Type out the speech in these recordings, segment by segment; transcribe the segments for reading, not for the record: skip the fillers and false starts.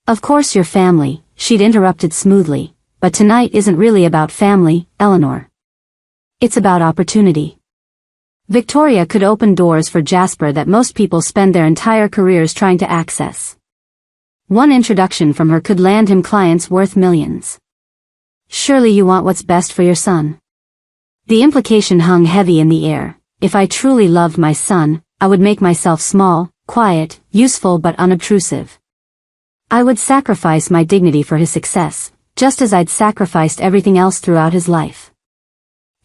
Of course your family, she'd interrupted smoothly, but tonight isn't really about family, Eleanor. It's about opportunity. Victoria could open doors for Jasper that most people spend their entire careers trying to access. One introduction from her could land him clients worth millions. Surely you want what's best for your son. The implication hung heavy in the air. If I truly loved my son, I would make myself small, quiet, useful but unobtrusive. I would sacrifice my dignity for his success, just as I'd sacrificed everything else throughout his life.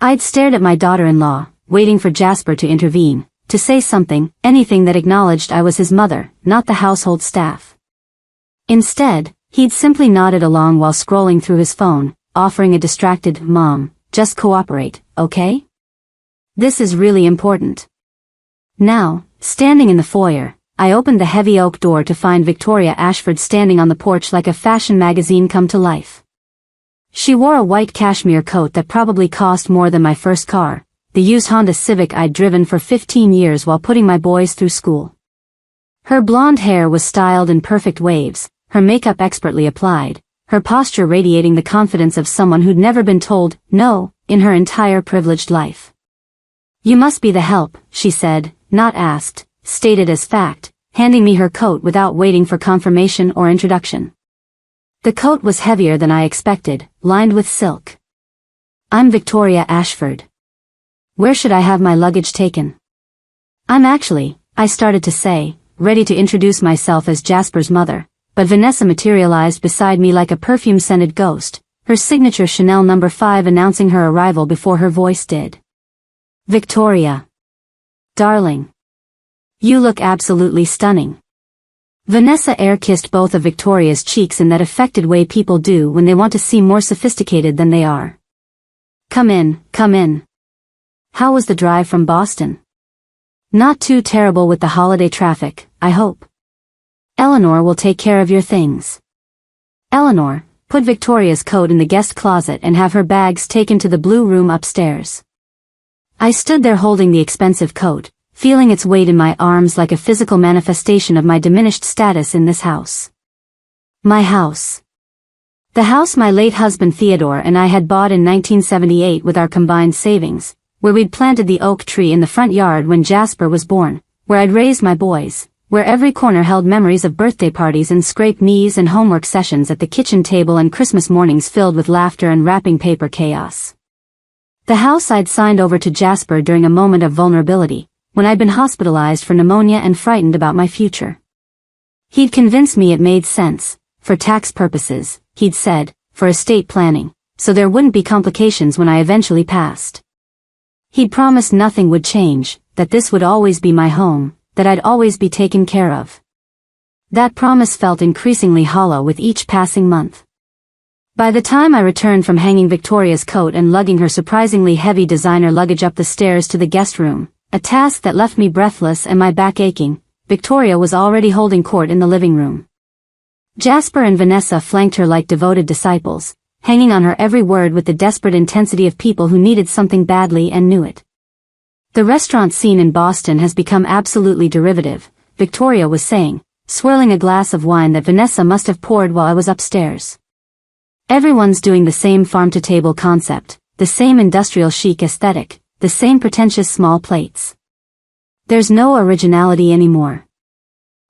I'd stared at my daughter-in-law, waiting for Jasper to intervene, to say something, anything that acknowledged I was his mother, not the household staff. Instead, he'd simply nodded along while scrolling through his phone, offering a distracted, "Mom, just cooperate, okay? This is really important." Now, standing in the foyer, I opened the heavy oak door to find Victoria Ashford standing on the porch like a fashion magazine come to life. She wore a white cashmere coat that probably cost more than my first car, the used Honda Civic I'd driven for 15 years while putting my boys through school. Her blonde hair was styled in perfect waves, her makeup expertly applied, her posture radiating the confidence of someone who'd never been told no in her entire privileged life. "You must be the help," she said, not asked, stated as fact, handing me her coat without waiting for confirmation or introduction. The coat was heavier than I expected, lined with silk. "I'm Victoria Ashford. Where should I have my luggage taken?" I started to say, ready to introduce myself as Jasper's mother, but Vanessa materialized beside me like a perfume-scented ghost, her signature Chanel No. 5 announcing her arrival before her voice did. "Victoria. Darling. You look absolutely stunning." Vanessa air-kissed both of Victoria's cheeks in that affected way people do when they want to seem more sophisticated than they are. Come in, come in. How was the drive from Boston?" "Not too terrible with the holiday traffic, I hope. Eleanor will take care of your things." "Eleanor, put Victoria's coat in the guest closet and have her bags taken to the blue room upstairs." I stood there holding the expensive coat, feeling its weight in my arms like a physical manifestation of my diminished status in this house. My house. The house my late husband Theodore and I had bought in 1978 with our combined savings, where we'd planted the oak tree in the front yard when Jasper was born, where I'd raised my boys, where every corner held memories of birthday parties and scraped knees and homework sessions at the kitchen table and Christmas mornings filled with laughter and wrapping paper chaos. The house I'd signed over to Jasper during a moment of vulnerability, when I'd been hospitalized for pneumonia and frightened about my future. He'd convinced me it made sense, for tax purposes, he'd said, for estate planning, so there wouldn't be complications when I eventually passed. He'd promised nothing would change, that this would always be my home, that I'd always be taken care of. That promise felt increasingly hollow with each passing month. By the time I returned from hanging Victoria's coat and lugging her surprisingly heavy designer luggage up the stairs to the guest room, a task that left me breathless and my back aching, Victoria was already holding court in the living room. Jasper and Vanessa flanked her like devoted disciples, hanging on her every word with the desperate intensity of people who needed something badly and knew it. "The restaurant scene in Boston has become absolutely derivative," Victoria was saying, swirling a glass of wine that Vanessa must have poured while I was upstairs. "Everyone's doing the same farm-to-table concept, the same industrial chic aesthetic, the same pretentious small plates. There's no originality anymore.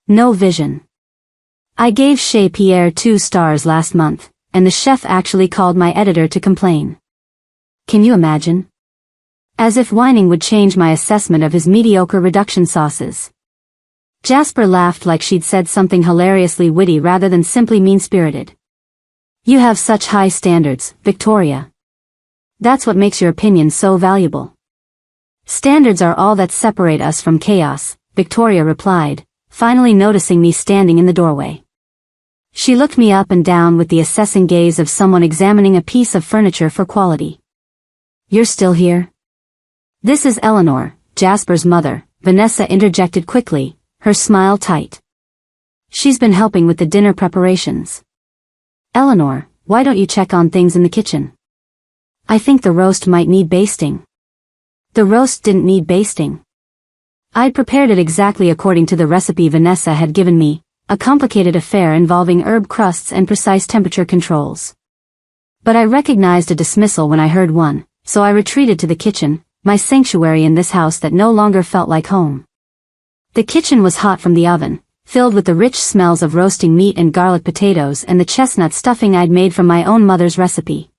No vision." I gave Chez Pierre 2 stars last month, and the chef actually called my editor to complain. Can you imagine? As if whining would change my assessment of his mediocre reduction sauces. Jasper laughed like she'd said something hilariously witty rather than simply mean-spirited. "You have such high standards, Victoria. That's what makes your opinion so valuable." "Standards are all that separate us from chaos," Victoria replied, finally noticing me standing in the doorway. She looked me up and down with the assessing gaze of someone examining a piece of furniture for quality. "You're still here?" "This is Eleanor, Jasper's mother," Vanessa interjected quickly, her smile tight. "She's been helping with the dinner preparations." "Eleanor, why don't you check on things in the kitchen? I think the roast might need basting." The roast didn't need basting. I'd prepared it exactly according to the recipe Vanessa had given me, a complicated affair involving herb crusts and precise temperature controls. But I recognized a dismissal when I heard one, so I retreated to the kitchen, my sanctuary in this house that no longer felt like home. The kitchen was hot from the oven, filled with the rich smells of roasting meat and garlic potatoes and the chestnut stuffing I'd made from my own mother's recipe.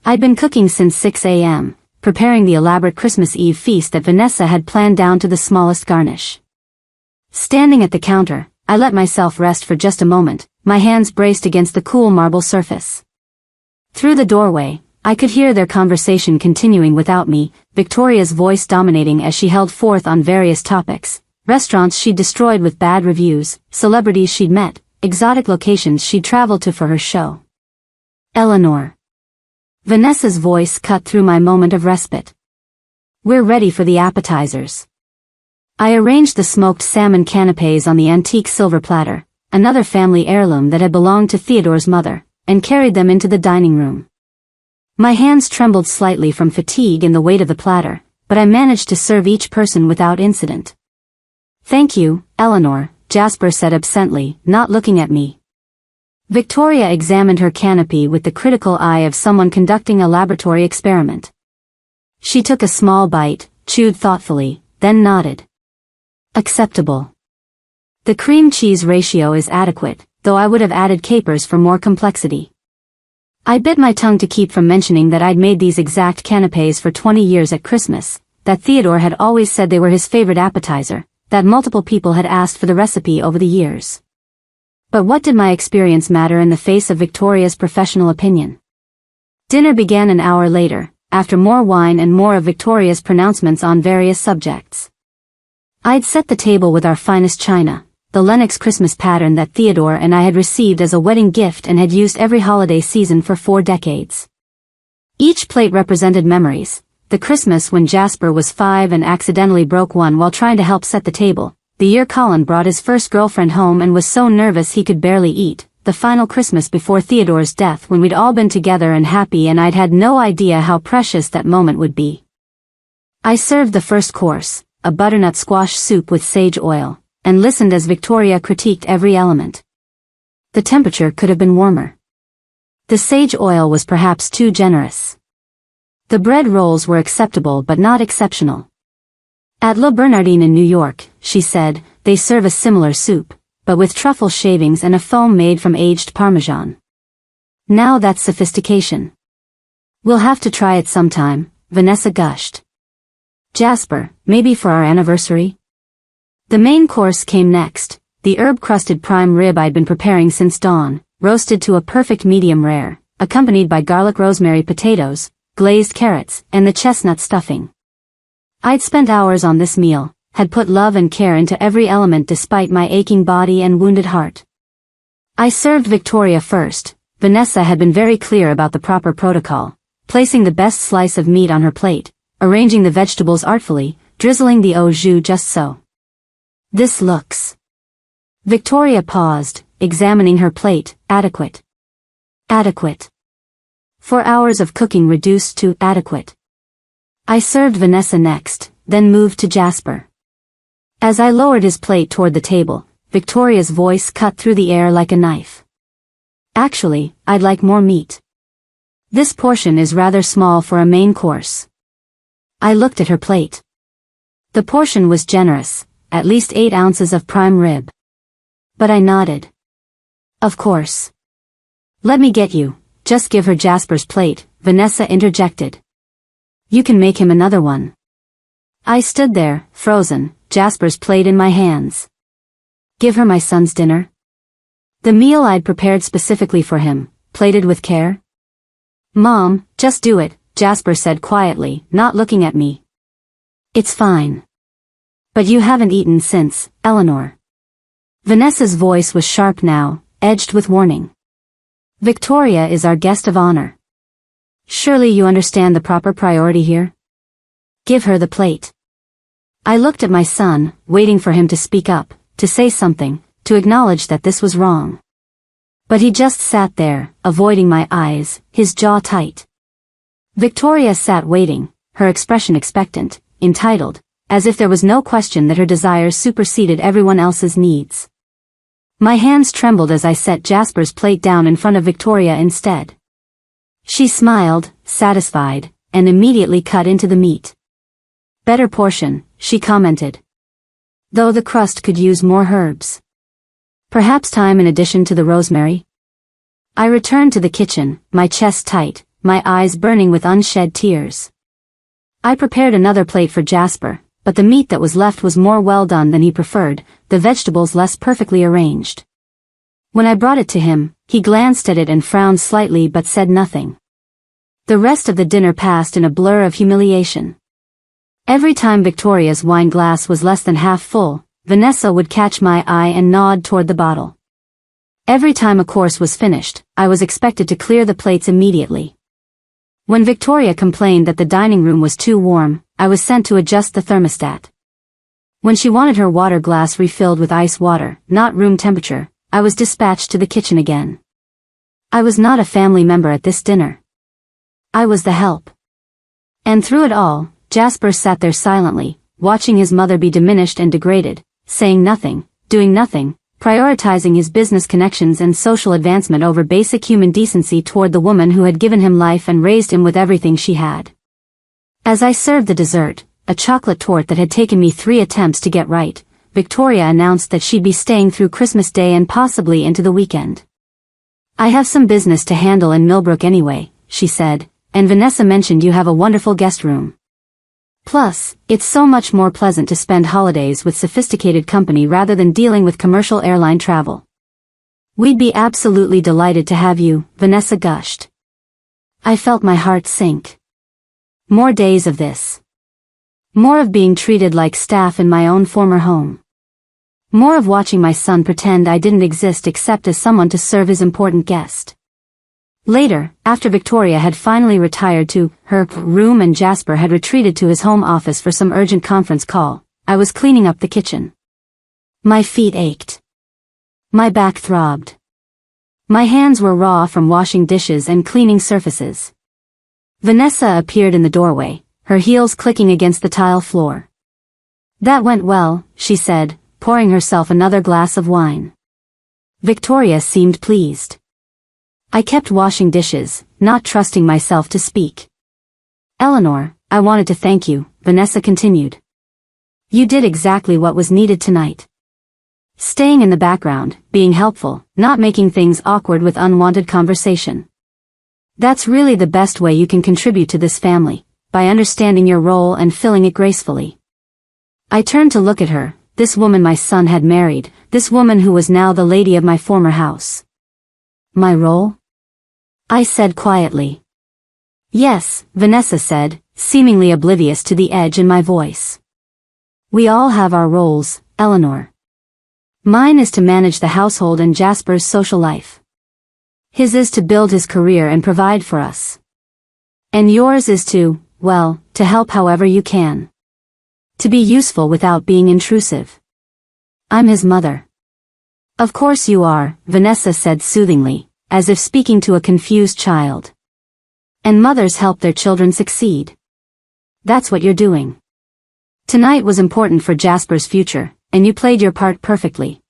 I'd been cooking since 6 a.m., preparing the elaborate Christmas Eve feast that Vanessa had planned down to the smallest garnish. Standing at the counter, I let myself rest for just a moment, my hands braced against the cool marble surface. Through the doorway, I could hear their conversation continuing without me, Victoria's voice dominating as she held forth on various topics, restaurants she'd destroyed with bad reviews, celebrities she'd met, exotic locations she'd traveled to for her show. Eleanor. Vanessa's voice cut through my moment of respite. We're ready for the appetizers. I arranged the smoked salmon canapes on the antique silver platter, another family heirloom that had belonged to Theodore's mother, and carried them into the dining room. My hands trembled slightly from fatigue and the weight of the platter, but I managed to serve each person without incident. Thank you, Eleanor, Jasper said absently, not looking at me. Victoria examined her canopy with the critical eye of someone conducting a laboratory experiment. She took a small bite, chewed thoughtfully, then nodded. Acceptable. The cream-cheese ratio is adequate, though I would have added capers for more complexity. I bit my tongue to keep from mentioning that I'd made these exact canapes for 20 years at Christmas, that Theodore had always said they were his favorite appetizer, that multiple people had asked for the recipe over the years. But what did my experience matter in the face of Victoria's professional opinion? Dinner began an hour later, after more wine and more of Victoria's pronouncements on various subjects. I'd set the table with our finest china, the Lenox Christmas pattern that Theodore and I had received as a wedding gift and had used every holiday season for 4 decades. Each plate represented memories, the Christmas when Jasper was 5 and accidentally broke one while trying to help set the table, the year Colin brought his first girlfriend home and was so nervous he could barely eat, the final Christmas before Theodore's death when we'd all been together and happy and I'd had no idea how precious that moment would be. I served the first course, a butternut squash soup with sage oil, and listened as Victoria critiqued every element. The temperature could have been warmer. The sage oil was perhaps too generous. The bread rolls were acceptable but not exceptional. At Le Bernardin in New York, she said, they serve a similar soup, but with truffle shavings and a foam made from aged Parmesan. Now that's sophistication. We'll have to try it sometime, Vanessa gushed. Jasper, maybe for our anniversary? The main course came next, the herb-crusted prime rib I'd been preparing since dawn, roasted to a perfect medium rare, accompanied by garlic rosemary potatoes, glazed carrots, and the chestnut stuffing. I'd spent hours on this meal, had put love and care into every element despite my aching body and wounded heart. I served Victoria first. Vanessa had been very clear about the proper protocol, placing the best slice of meat on her plate, arranging the vegetables artfully, drizzling the au jus just so. This looks. Victoria paused, examining her plate. Adequate. Adequate. 4 hours of cooking reduced to adequate. I served Vanessa next, then moved to Jasper. As I lowered his plate toward the table, Victoria's voice cut through the air like a knife. Actually, I'd like more meat. This portion is rather small for a main course. I looked at her plate. The portion was generous, at least 8 ounces of prime rib. But I nodded. Of course. Let me get you, just give her Jasper's plate, Vanessa interjected. You can make him another one. I stood there, frozen, Jasper's plate in my hands. Give her my son's dinner? The meal I'd prepared specifically for him, plated with care? Mom, just do it, Jasper said quietly, not looking at me. It's fine. But you haven't eaten since, Eleanor. Vanessa's voice was sharp now, edged with warning. Victoria is our guest of honor. Surely you understand the proper priority here? Give her the plate. I looked at my son, waiting for him to speak up, to say something, to acknowledge that this was wrong. But he just sat there, avoiding my eyes, his jaw tight. Victoria sat waiting, her expression expectant, entitled, as if there was no question that her desires superseded everyone else's needs. My hands trembled as I set Jasper's plate down in front of Victoria instead. She smiled, satisfied, and immediately cut into the meat. "Better portion," she commented. "Though the crust could use more herbs. Perhaps thyme in addition to the rosemary?" I returned to the kitchen, my chest tight, my eyes burning with unshed tears. I prepared another plate for Jasper, but the meat that was left was more well done than he preferred, the vegetables less perfectly arranged. When I brought it to him, he glanced at it and frowned slightly but said nothing. The rest of the dinner passed in a blur of humiliation. Every time Victoria's wine glass was less than half full, Vanessa would catch my eye and nod toward the bottle. Every time a course was finished, I was expected to clear the plates immediately. When Victoria complained that the dining room was too warm, I was sent to adjust the thermostat. When she wanted her water glass refilled with ice water, not room temperature, I was dispatched to the kitchen again. I was not a family member at this dinner. I was the help. And through it all, Jasper sat there silently, watching his mother be diminished and degraded, saying nothing, doing nothing, prioritizing his business connections and social advancement over basic human decency toward the woman who had given him life and raised him with everything she had. As I served the dessert, a chocolate torte that had taken me 3 attempts to get right, Victoria announced that she'd be staying through Christmas Day and possibly into the weekend. "I have some business to handle in Millbrook anyway," she said, "and Vanessa mentioned you have a wonderful guest room. Plus, it's so much more pleasant to spend holidays with sophisticated company rather than dealing with commercial airline travel. We'd be absolutely delighted to have you," Vanessa gushed. I felt my heart sink. More days of this. More of being treated like staff in my own former home. More of watching my son pretend I didn't exist except as someone to serve his important guest. Later, after Victoria had finally retired to her room and Jasper had retreated to his home office for some urgent conference call, I was cleaning up the kitchen. My feet ached. My back throbbed. My hands were raw from washing dishes and cleaning surfaces. Vanessa appeared in the doorway, her heels clicking against the tile floor. "That went well," she said, pouring herself another glass of wine. Victoria seemed pleased. I kept washing dishes, not trusting myself to speak. "Eleanor, I wanted to thank you," Vanessa continued. "You did exactly what was needed tonight. Staying in the background, being helpful, not making things awkward with unwanted conversation. That's really the best way you can contribute to this family, by understanding your role and filling it gracefully." I turned to look at her, this woman my son had married, this woman who was now the lady of my former house. "My role?" I said quietly. "Yes," Vanessa said, seemingly oblivious to the edge in my voice. "We all have our roles, Eleanor. Mine is to manage the household and Jasper's social life. His is to build his career and provide for us. And yours is to, well, to help however you can. To be useful without being intrusive. I'm his mother." "Of course you are," Vanessa said soothingly, as if speaking to a confused child. "And mothers help their children succeed. That's what you're doing. Tonight was important for Jasper's future, and you played your part perfectly."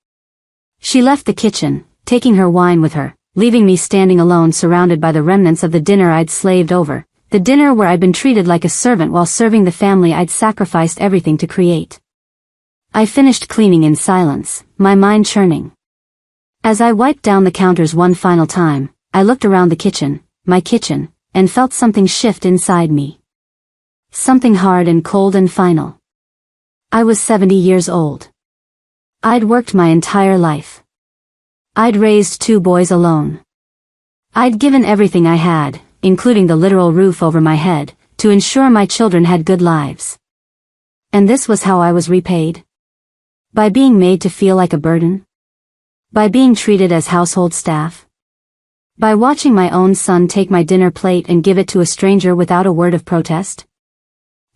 She left the kitchen, taking her wine with her, leaving me standing alone surrounded by the remnants of the dinner I'd slaved over, the dinner where I'd been treated like a servant while serving the family I'd sacrificed everything to create. I finished cleaning in silence, my mind churning. As I wiped down the counters one final time, I looked around the kitchen, my kitchen, and felt something shift inside me. Something hard and cold and final. I was 70 years old. I'd worked my entire life. I'd raised 2 boys alone. I'd given everything I had, including the literal roof over my head, to ensure my children had good lives. And this was how I was repaid? By being made to feel like a burden? By being treated as household staff? By watching my own son take my dinner plate and give it to a stranger without a word of protest?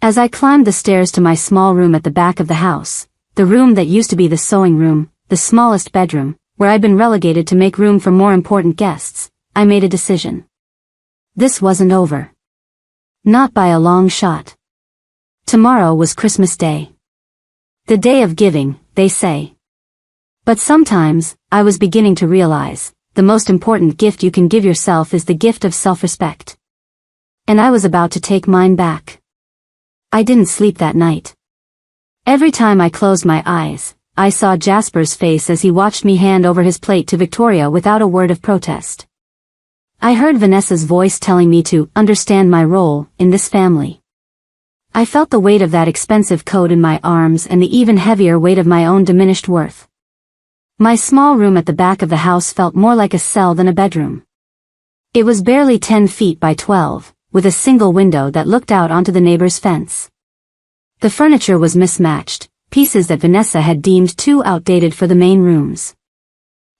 As I climbed the stairs to my small room at the back of the house, the room that used to be the sewing room, the smallest bedroom, where I'd been relegated to make room for more important guests, I made a decision. This wasn't over. Not by a long shot. Tomorrow was Christmas Day. The day of giving, they say. But sometimes, I was beginning to realize, the most important gift you can give yourself is the gift of self-respect. And I was about to take mine back. I didn't sleep that night. Every time I closed my eyes, I saw Jasper's face as he watched me hand over his plate to Victoria without a word of protest. I heard Vanessa's voice telling me to understand my role in this family. I felt the weight of that expensive coat in my arms and the even heavier weight of my own diminished worth. My small room at the back of the house felt more like a cell than a bedroom. It was barely 10 feet by 12, with a single window that looked out onto the neighbor's fence. The furniture was mismatched, pieces that Vanessa had deemed too outdated for the main rooms.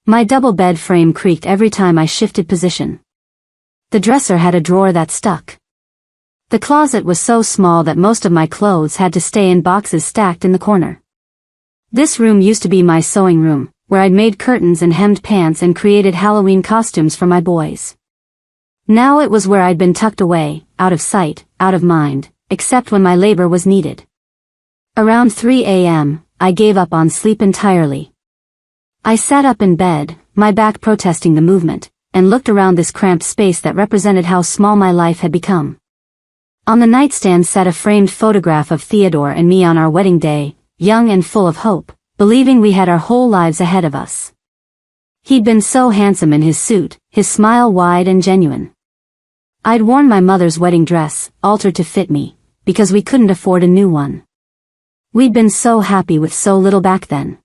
My double bed frame creaked every time I shifted position. The dresser had a drawer that stuck. The closet was so small that most of my clothes had to stay in boxes stacked in the corner. This room used to be my sewing room, where I'd made curtains and hemmed pants and created Halloween costumes for my boys. Now it was where I'd been tucked away, out of sight, out of mind, except when my labor was needed. Around 3 a.m., I gave up on sleep entirely. I sat up in bed, my back protesting the movement, and looked around this cramped space that represented how small my life had become. On the nightstand sat a framed photograph of Theodore and me on our wedding day, young and full of hope, believing we had our whole lives ahead of us. He'd been so handsome in his suit, his smile wide and genuine. I'd worn my mother's wedding dress, altered to fit me, because we couldn't afford a new one. We'd been so happy with so little back then.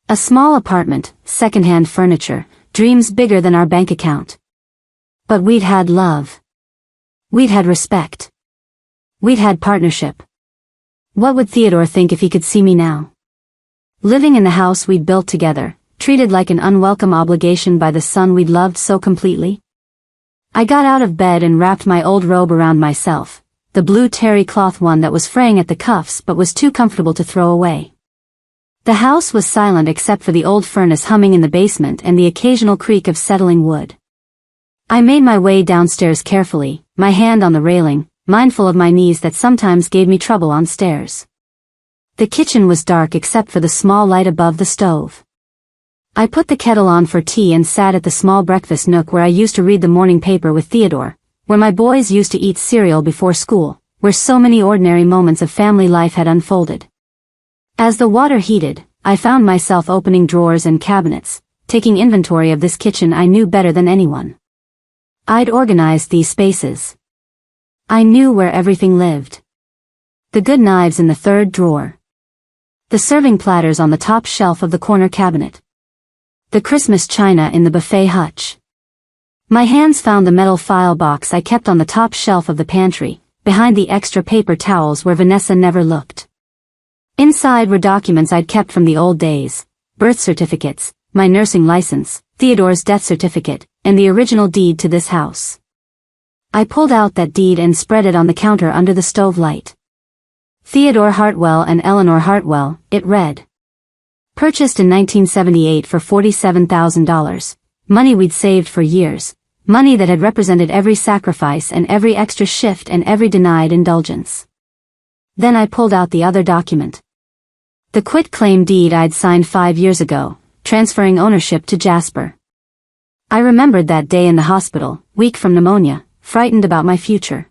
A small apartment, second-hand furniture, dreams bigger than our bank account. But we'd had love. We'd had respect. We'd had partnership. What would Theodore think if he could see me now? Living in the house we'd built together, treated like an unwelcome obligation by the son we'd loved so completely? I got out of bed and wrapped my old robe around myself, the blue terry cloth one that was fraying at the cuffs but was too comfortable to throw away. The house was silent except for the old furnace humming in the basement and the occasional creak of settling wood. I made my way downstairs carefully, my hand on the railing, mindful of my knees that sometimes gave me trouble on stairs. The kitchen was dark except for the small light above the stove. I put the kettle on for tea and sat at the small breakfast nook where I used to read the morning paper with Theodore, where my boys used to eat cereal before school, where so many ordinary moments of family life had unfolded. As the water heated, I found myself opening drawers and cabinets, taking inventory of this kitchen I knew better than anyone. I'd organized these spaces. I knew where everything lived. The good knives in the third drawer. The serving platters on the top shelf of the corner cabinet. The Christmas china in the buffet hutch. My hands found the metal file box I kept on the top shelf of the pantry, behind the extra paper towels where Vanessa never looked. Inside were documents I'd kept from the old days, birth certificates, my nursing license, Theodore's death certificate, and the original deed to this house. I pulled out that deed and spread it on the counter under the stove light. Theodore Hartwell and Eleanor Hartwell, it read. Purchased in 1978 for $47,000, money we'd saved for years, money that had represented every sacrifice and every extra shift and every denied indulgence. Then I pulled out the other document. The quit-claim deed I'd signed 5 years ago, transferring ownership to Jasper. I remembered that day in the hospital, weak from pneumonia, frightened about my future.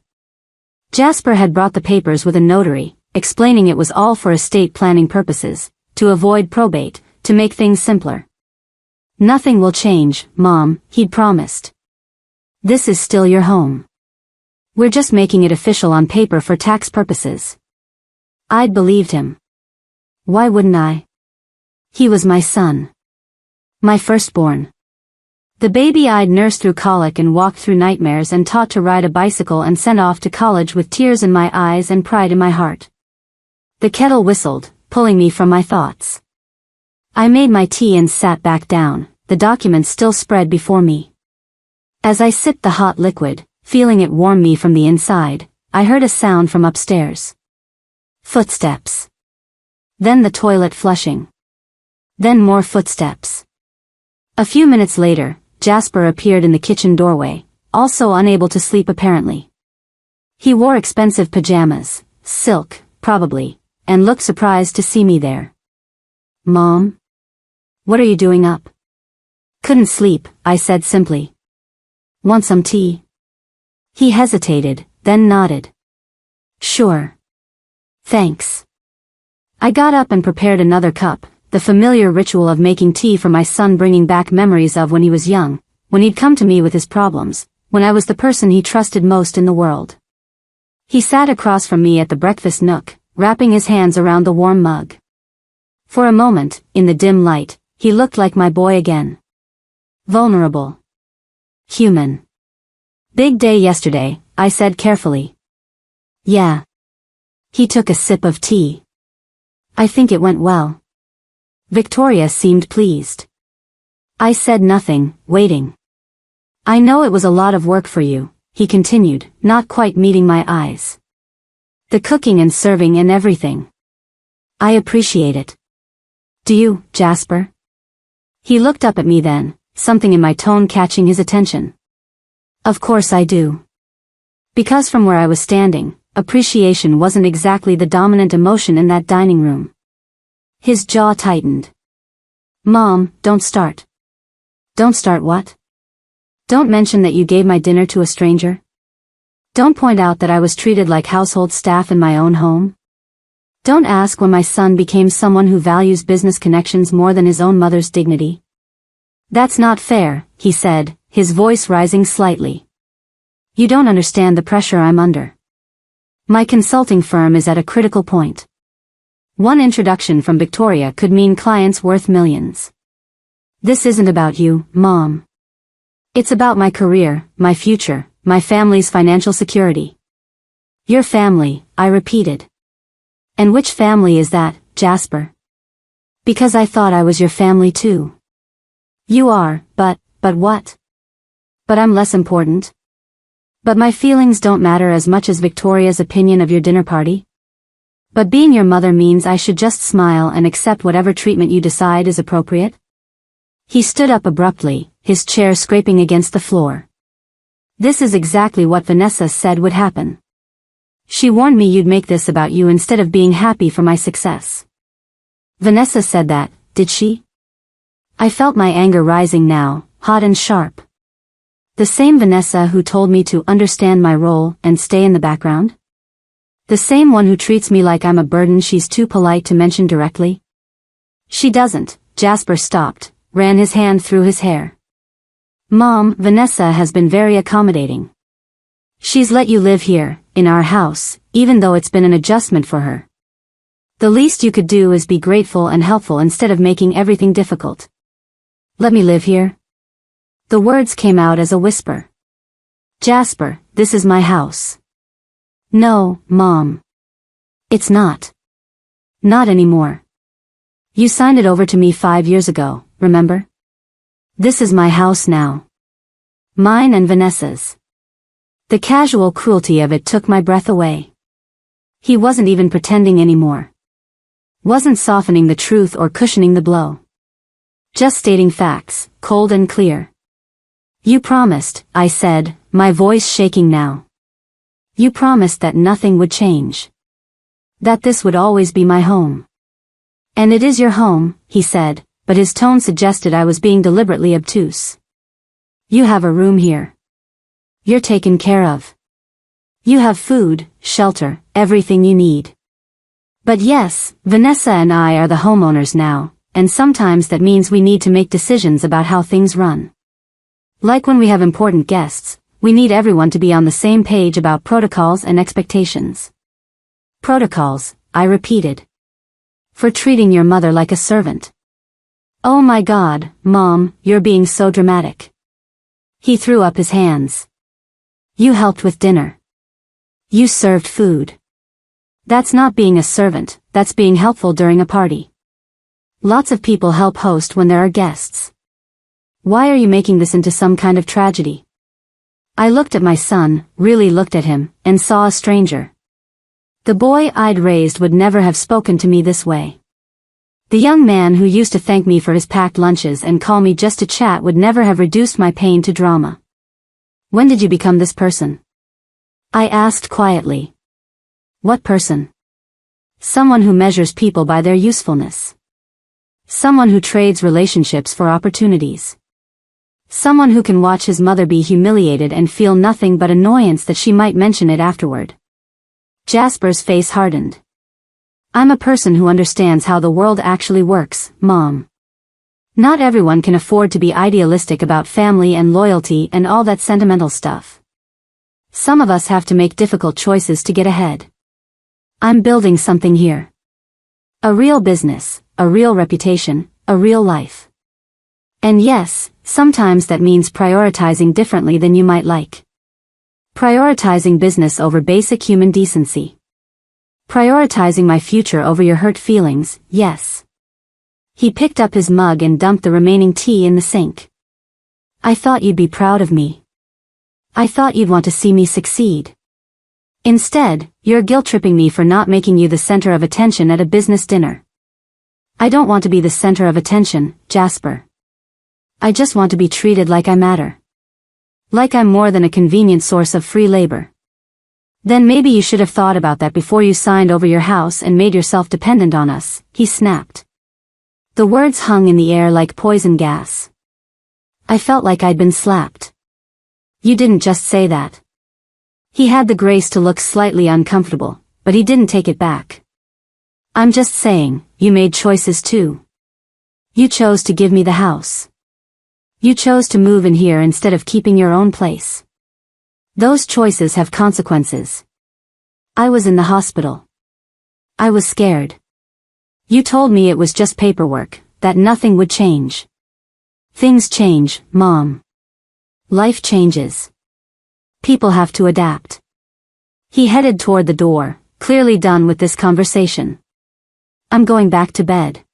Jasper had brought the papers with a notary, explaining it was all for estate planning purposes, to avoid probate, to make things simpler. Nothing will change, Mom, he'd promised. This is still your home. We're just making it official on paper for tax purposes. I'd believed him. Why wouldn't I? He was my son. My firstborn. The baby I'd nursed through colic and walked through nightmares and taught to ride a bicycle and sent off to college with tears in my eyes and pride in my heart. The kettle whistled, pulling me from my thoughts. I made my tea and sat back down, the document still spread before me. As I sipped the hot liquid, feeling it warm me from the inside, I heard a sound from upstairs. Footsteps. Then the toilet flushing. Then more footsteps. A few minutes later, Jasper appeared in the kitchen doorway, also unable to sleep apparently. He wore expensive pajamas, silk, probably, and looked surprised to see me there. Mom? What are you doing up? Couldn't sleep, I said simply. Want some tea? He hesitated, then nodded. Sure. Thanks. I got up and prepared another cup, the familiar ritual of making tea for my son, bringing back memories of when he was young, when he'd come to me with his problems, when I was the person he trusted most in the world. He sat across from me at the breakfast nook, wrapping his hands around the warm mug. For a moment, in the dim light, he looked like my boy again. Vulnerable. Human. Big day yesterday, I said carefully. Yeah. He took a sip of tea. I think it went well. Victoria seemed pleased. I said nothing, waiting. I know it was a lot of work for you, he continued, not quite meeting my eyes. The cooking and serving and everything. I appreciate it. Do you, Jasper? He looked up at me then, something in my tone catching his attention. Of course I do. Because from where I was standing, appreciation wasn't exactly the dominant emotion in that dining room. His jaw tightened. Mom, don't start. Don't start what? Don't mention that you gave my dinner to a stranger. Don't point out that I was treated like household staff in my own home. Don't ask when my son became someone who values business connections more than his own mother's dignity. That's not fair, he said, his voice rising slightly. You don't understand the pressure I'm under. My consulting firm is at a critical point. One introduction from Victoria could mean clients worth millions. This isn't about you, Mom. It's about my career, my future, my family's financial security. Your family, I repeated. And which family is that, Jasper? Because I thought I was your family too. You are, but what? But I'm less important? But my feelings don't matter as much as Victoria's opinion of your dinner party? But being your mother means I should just smile and accept whatever treatment you decide is appropriate? He stood up abruptly, his chair scraping against the floor. This is exactly what Vanessa said would happen. She warned me you'd make this about you instead of being happy for my success. Vanessa said that, did she? I felt my anger rising now, hot and sharp. The same Vanessa who told me to understand my role and stay in the background? The same one who treats me like I'm a burden she's too polite to mention directly? She doesn't. Jasper stopped, ran his hand through his hair. Mom, Vanessa has been very accommodating. She's let you live here, in our house, even though it's been an adjustment for her. The least you could do is be grateful and helpful instead of making everything difficult. Let me live here? The words came out as a whisper. Jasper, this is my house. No, Mom. It's not. Not anymore. You signed it over to me 5 years ago, remember? This is my house now. Mine and Vanessa's. The casual cruelty of it took my breath away. He wasn't even pretending anymore. Wasn't softening the truth or cushioning the blow. Just stating facts, cold and clear. You promised, I said, my voice shaking now. You promised that nothing would change. That this would always be my home. And it is your home, he said, but his tone suggested I was being deliberately obtuse. You have a room here. You're taken care of. You have food, shelter, everything you need. But yes, Vanessa and I are the homeowners now, and sometimes that means we need to make decisions about how things run. Like when we have important guests, we need everyone to be on the same page about protocols and expectations. Protocols, I repeated. For treating your mother like a servant. Oh my God, Mom, you're being so dramatic. He threw up his hands. You helped with dinner. You served food. That's not being a servant, that's being helpful during a party. Lots of people help host when there are guests. Why are you making this into some kind of tragedy? I looked at my son, really looked at him, and saw a stranger. The boy I'd raised would never have spoken to me this way. The young man who used to thank me for his packed lunches and call me just to chat would never have reduced my pain to drama. When did you become this person? I asked quietly. What person? Someone who measures people by their usefulness. Someone who trades relationships for opportunities. Someone who can watch his mother be humiliated and feel nothing but annoyance that she might mention it afterward. Jasper's face hardened. I'm a person who understands how the world actually works, Mom. Not everyone can afford to be idealistic about family and loyalty and all that sentimental stuff. Some of us have to make difficult choices to get ahead. I'm building something here. A real business, a real reputation, a real life. And yes, sometimes that means prioritizing differently than you might like. Prioritizing business over basic human decency. Prioritizing my future over your hurt feelings, yes. He picked up his mug and dumped the remaining tea in the sink. I thought you'd be proud of me. I thought you'd want to see me succeed. Instead, you're guilt-tripping me for not making you the center of attention at a business dinner. I don't want to be the center of attention, Jasper. I just want to be treated like I matter. Like I'm more than a convenient source of free labor. Then maybe you should have thought about that before you signed over your house and made yourself dependent on us, he snapped. The words hung in the air like poison gas. I felt like I'd been slapped. You didn't just say that. He had the grace to look slightly uncomfortable, but he didn't take it back. I'm just saying, you made choices too. You chose to give me the house. You chose to move in here instead of keeping your own place. Those choices have consequences. I was in the hospital. I was scared. You told me it was just paperwork, that nothing would change. Things change, Mom. Life changes. People have to adapt. He headed toward the door, clearly done with this conversation. I'm going back to bed.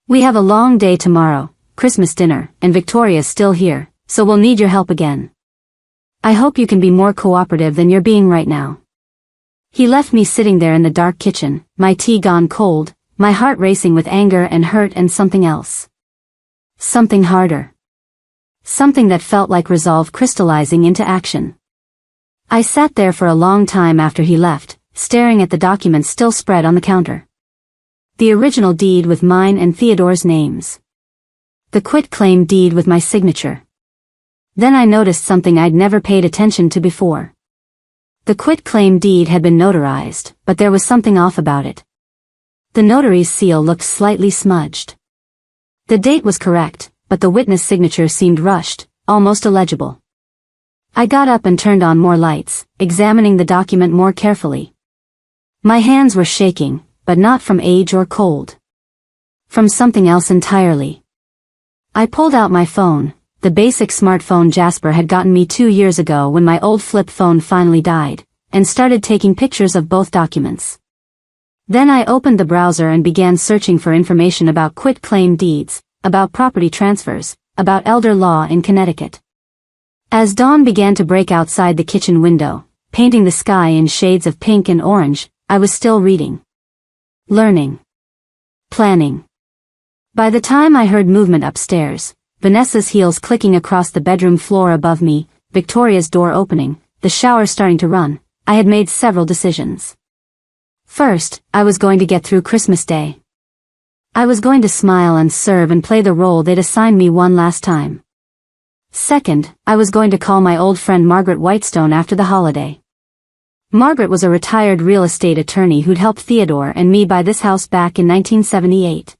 We have a long day tomorrow, Christmas dinner, and Victoria's still here, so we'll need your help again. I hope you can be more cooperative than you're being right now. He left me sitting there in the dark kitchen, my tea gone cold, my heart racing with anger and hurt and something else. Something harder. Something that felt like resolve crystallizing into action. I sat there for a long time after he left, staring at the documents still spread on the counter. The original deed with mine and Theodore's names. The quitclaim deed with my signature. Then I noticed something I'd never paid attention to before. The quitclaim deed had been notarized, but there was something off about it. The notary's seal looked slightly smudged. The date was correct, but the witness signature seemed rushed, almost illegible. I got up and turned on more lights, examining the document more carefully. My hands were shaking, but not from age or cold. From something else entirely. I pulled out my phone, the basic smartphone Jasper had gotten me 2 years ago when my old flip phone finally died, and started taking pictures of both documents. Then I opened the browser and began searching for information about quitclaim deeds, about property transfers, about elder law in Connecticut. As dawn began to break outside the kitchen window, painting the sky in shades of pink and orange, I was still reading. Learning. Planning. By the time I heard movement upstairs, Vanessa's heels clicking across the bedroom floor above me, Victoria's door opening, the shower starting to run, I had made several decisions. First, I was going to get through Christmas Day. I was going to smile and serve and play the role they'd assigned me one last time. Second, I was going to call my old friend Margaret Whitestone after the holiday. Margaret was a retired real estate attorney who'd helped Theodore and me buy this house back in 1978.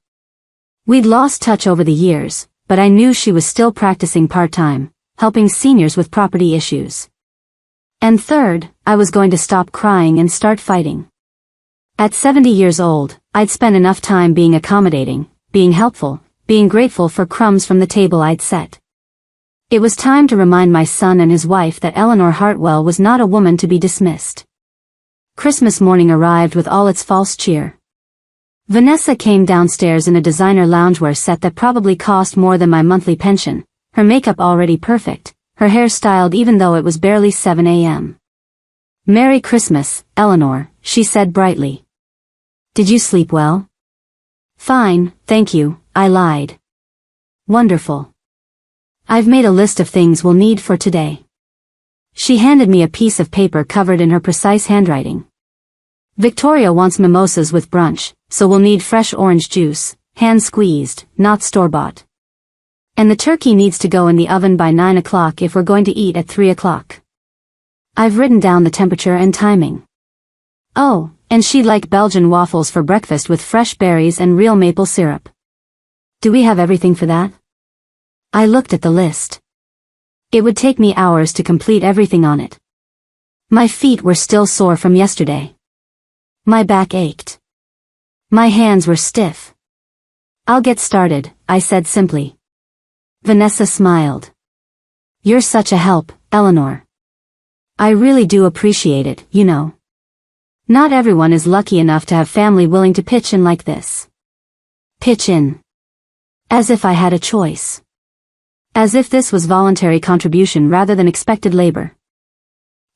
We'd lost touch over the years, but I knew she was still practicing part-time, helping seniors with property issues. And third, I was going to stop crying and start fighting. At 70 years old, I'd spent enough time being accommodating, being helpful, being grateful for crumbs from the table I'd set. It was time to remind my son and his wife that Eleanor Hartwell was not a woman to be dismissed. Christmas morning arrived with all its false cheer. Vanessa came downstairs in a designer loungewear set that probably cost more than my monthly pension, her makeup already perfect, her hair styled even though it was barely 7 a.m. "Merry Christmas, Eleanor," she said brightly. "Did you sleep well?" "Fine, thank you," I lied. "Wonderful. I've made a list of things we'll need for today." She handed me a piece of paper covered in her precise handwriting. "Victoria wants mimosas with brunch, so we'll need fresh orange juice, hand squeezed, not store-bought. And the turkey needs to go in the oven by 9 o'clock if we're going to eat at 3 o'clock. I've written down the temperature and timing. Oh, and she'd like Belgian waffles for breakfast with fresh berries and real maple syrup. Do we have everything for that? I looked at the list. It would take me hours to complete everything on it. My feet were still sore from yesterday. My back ached. My hands were stiff. I'll get started, I said simply. Vanessa smiled. You're such a help, Eleanor. I really do appreciate it, you know. Not everyone is lucky enough to have family willing to pitch in like this. Pitch in. As if I had a choice. As if this was voluntary contribution rather than expected labor.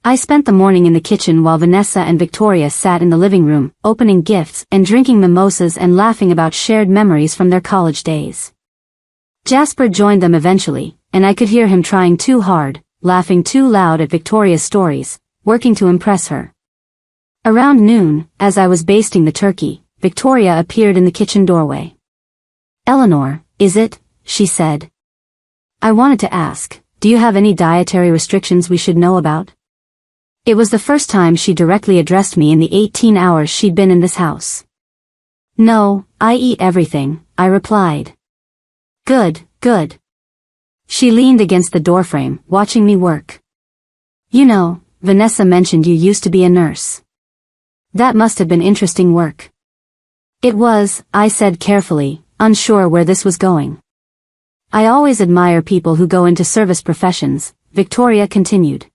I spent the morning in the kitchen while Vanessa and Victoria sat in the living room, opening gifts and drinking mimosas and laughing about shared memories from their college days. Jasper joined them eventually, and I could hear him trying too hard, laughing too loud at Victoria's stories, working to impress her. Around noon, as I was basting the turkey, Victoria appeared in the kitchen doorway. Eleanor, is it? She said. I wanted to ask, do you have any dietary restrictions we should know about? It was the first time she directly addressed me in the 18 hours she'd been in this house. No, I eat everything, I replied. Good, good. She leaned against the doorframe, watching me work. You know, Vanessa mentioned you used to be a nurse. That must have been interesting work. It was, I said carefully, unsure where this was going. I always admire people who go into service professions, Victoria continued.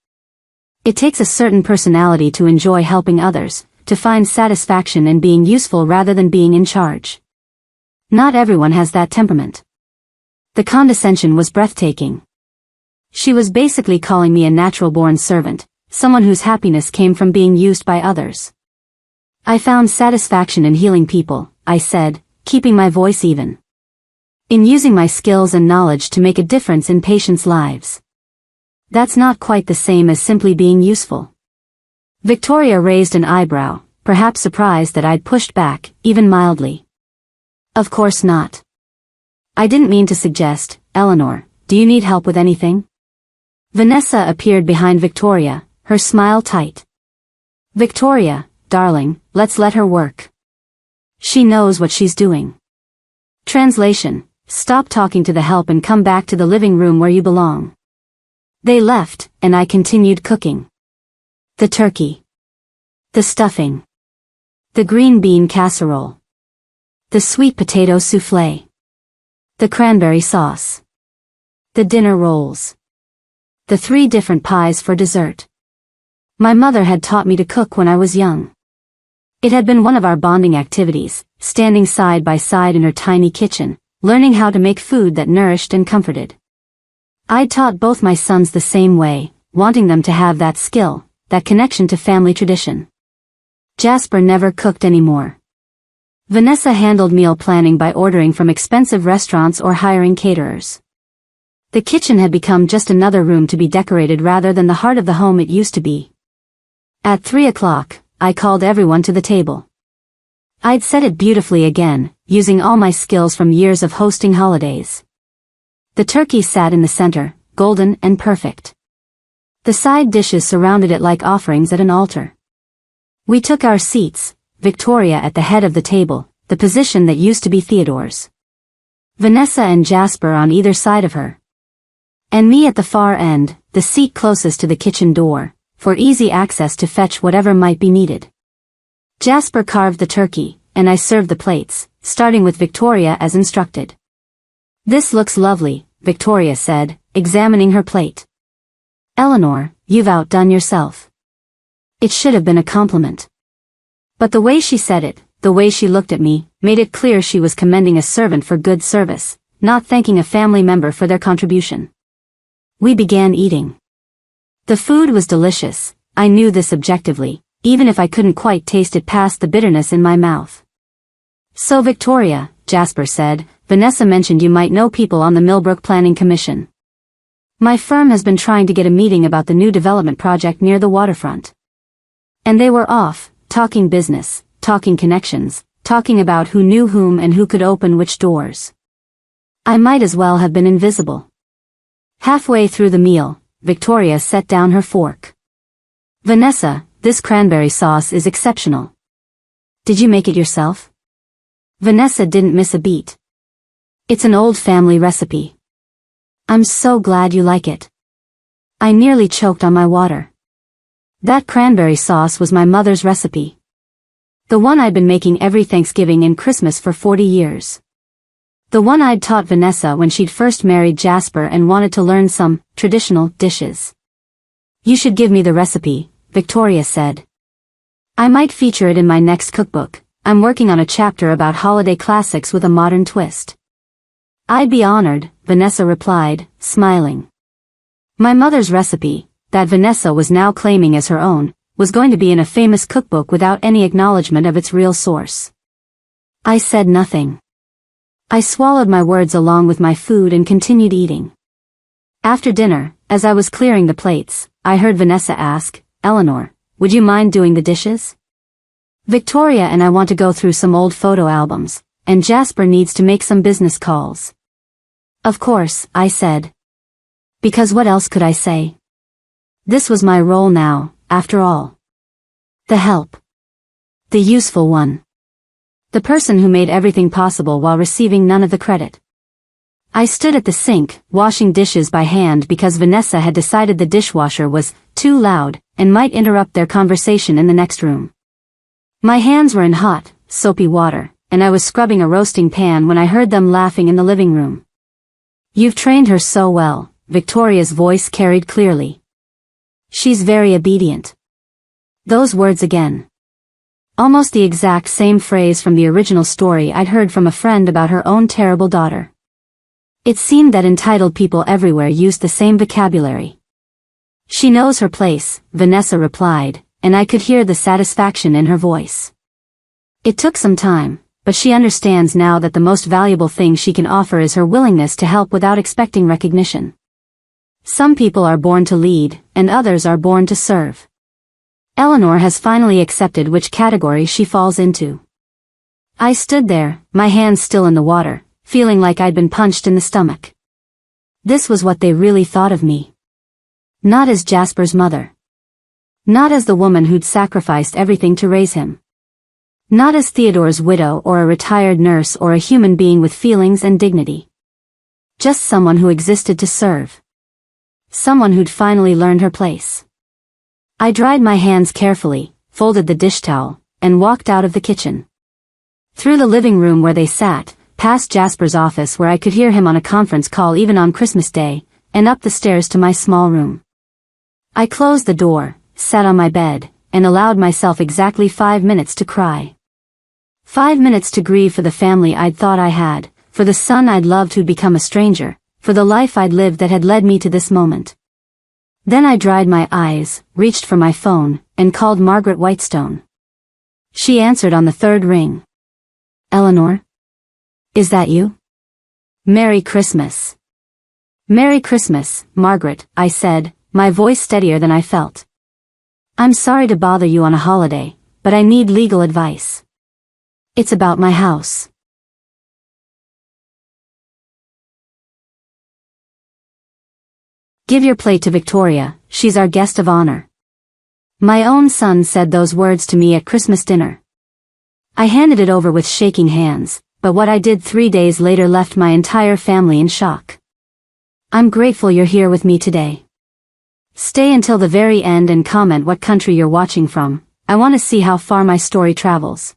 It takes a certain personality to enjoy helping others, to find satisfaction in being useful rather than being in charge. Not everyone has that temperament. The condescension was breathtaking. She was basically calling me a natural-born servant, someone whose happiness came from being used by others. I found satisfaction in healing people, I said, keeping my voice even. In using my skills and knowledge to make a difference in patients' lives. That's not quite the same as simply being useful. Victoria raised an eyebrow, perhaps surprised that I'd pushed back, even mildly. Of course not. I didn't mean to suggest, Eleanor, do you need help with anything? Vanessa appeared behind Victoria, her smile tight. Victoria, darling, let's let her work. She knows what she's doing. Translation, stop talking to the help and come back to the living room where you belong. They left, and I continued cooking. The turkey. The stuffing. The green bean casserole. The sweet potato soufflé. The cranberry sauce. The dinner rolls. The 3 different pies for dessert. My mother had taught me to cook when I was young. It had been one of our bonding activities, standing side by side in her tiny kitchen, learning how to make food that nourished and comforted. I'd taught both my sons the same way, wanting them to have that skill, that connection to family tradition. Jasper never cooked anymore. Vanessa handled meal planning by ordering from expensive restaurants or hiring caterers. The kitchen had become just another room to be decorated rather than the heart of the home it used to be. At 3 o'clock, I called everyone to the table. I'd set it beautifully again, using all my skills from years of hosting holidays. The turkey sat in the center, golden and perfect. The side dishes surrounded it like offerings at an altar. We took our seats, Victoria at the head of the table, the position that used to be Theodore's. Vanessa and Jasper on either side of her. And me at the far end, the seat closest to the kitchen door, for easy access to fetch whatever might be needed. Jasper carved the turkey, and I served the plates, starting with Victoria as instructed. This looks lovely, Victoria said, examining her plate. Eleanor, you've outdone yourself. It should have been a compliment. But the way she said it, the way she looked at me, made it clear she was commending a servant for good service, not thanking a family member for their contribution. We began eating. The food was delicious, I knew this objectively, even if I couldn't quite taste it past the bitterness in my mouth. So Victoria, Jasper said, Vanessa mentioned you might know people on the Millbrook Planning Commission. My firm has been trying to get a meeting about the new development project near the waterfront. And they were off, talking business, talking connections, talking about who knew whom and who could open which doors. I might as well have been invisible. Halfway through the meal, Victoria set down her fork. "Vanessa, this cranberry sauce is exceptional. Did you make it yourself?" Vanessa didn't miss a beat. "It's an old family recipe." "I'm so glad you like it." I nearly choked on my water. That cranberry sauce was my mother's recipe. The one I'd been making every Thanksgiving and Christmas for 40 years. The one I'd taught Vanessa when she'd first married Jasper and wanted to learn some traditional dishes. "You should give me the recipe," Victoria said. "I might feature it in my next cookbook. I'm working on a chapter about holiday classics with a modern twist." "I'd be honored," Vanessa replied, smiling. My mother's recipe, that Vanessa was now claiming as her own, was going to be in a famous cookbook without any acknowledgement of its real source. I said nothing. I swallowed my words along with my food and continued eating. After dinner, as I was clearing the plates, I heard Vanessa ask, "Eleanor, would you mind doing the dishes? Victoria and I want to go through some old photo albums, and Jasper needs to make some business calls." "Of course," I said. Because what else could I say? This was my role now, after all. The help. The useful one. The person who made everything possible while receiving none of the credit. I stood at the sink, washing dishes by hand because Vanessa had decided the dishwasher was too loud and might interrupt their conversation in the next room. My hands were in hot, soapy water, and I was scrubbing a roasting pan when I heard them laughing in the living room. "You've trained her so well," Victoria's voice carried clearly. "She's very obedient." Those words again. Almost the exact same phrase from the original story I'd heard from a friend about her own terrible daughter. It seemed that entitled people everywhere used the same vocabulary. "She knows her place," Vanessa replied, and I could hear the satisfaction in her voice. "It took some time, but she understands now that the most valuable thing she can offer is her willingness to help without expecting recognition. Some people are born to lead, and others are born to serve. Eleanor has finally accepted which category she falls into." I stood there, my hands still in the water, feeling like I'd been punched in the stomach. This was what they really thought of me. Not as Jasper's mother. Not as the woman who'd sacrificed everything to raise him. Not as Theodore's widow or a retired nurse or a human being with feelings and dignity. Just someone who existed to serve. Someone who'd finally learned her place. I dried my hands carefully, folded the dish towel, and walked out of the kitchen. Through the living room where they sat, past Jasper's office where I could hear him on a conference call even on Christmas Day, and up the stairs to my small room. I closed the door, sat on my bed, and allowed myself exactly 5 minutes to cry. 5 minutes to grieve for the family I'd thought I had, for the son I'd loved who'd become a stranger, for the life I'd lived that had led me to this moment. Then I dried my eyes, reached for my phone, and called Margaret Whitestone. She answered on the third ring. "Eleanor? Is that you? Merry Christmas." "Merry Christmas, Margaret," I said, my voice steadier than I felt. "I'm sorry to bother you on a holiday, but I need legal advice. It's about my house." "Give your plate to Victoria, she's our guest of honor." My own son said those words to me at Christmas dinner. I handed it over with shaking hands, but what I did 3 days later left my entire family in shock. "I'm grateful you're here with me today. Stay until the very end and comment what country you're watching from. I want to see how far my story travels."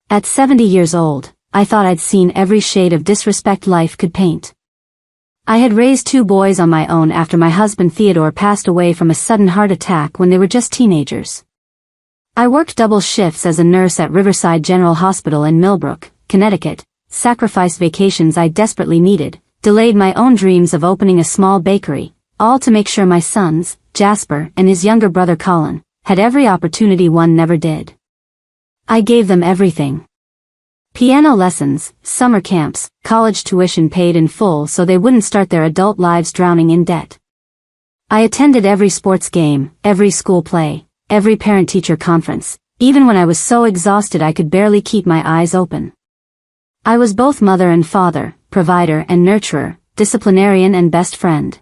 At 70 years old, I thought I'd seen every shade of disrespect life could paint. I had raised 2 boys on my own after my husband Theodore passed away from a sudden heart attack when they were just teenagers. I worked double shifts as a nurse at Riverside General Hospital in Millbrook, Connecticut, sacrificed vacations I desperately needed, delayed my own dreams of opening a small bakery, all to make sure my sons, Jasper and his younger brother Colin, had every opportunity one never did. I gave them everything. Piano lessons, summer camps, college tuition paid in full so they wouldn't start their adult lives drowning in debt. I attended every sports game, every school play, every parent-teacher conference, even when I was so exhausted I could barely keep my eyes open. I was both mother and father, provider and nurturer, disciplinarian and best friend.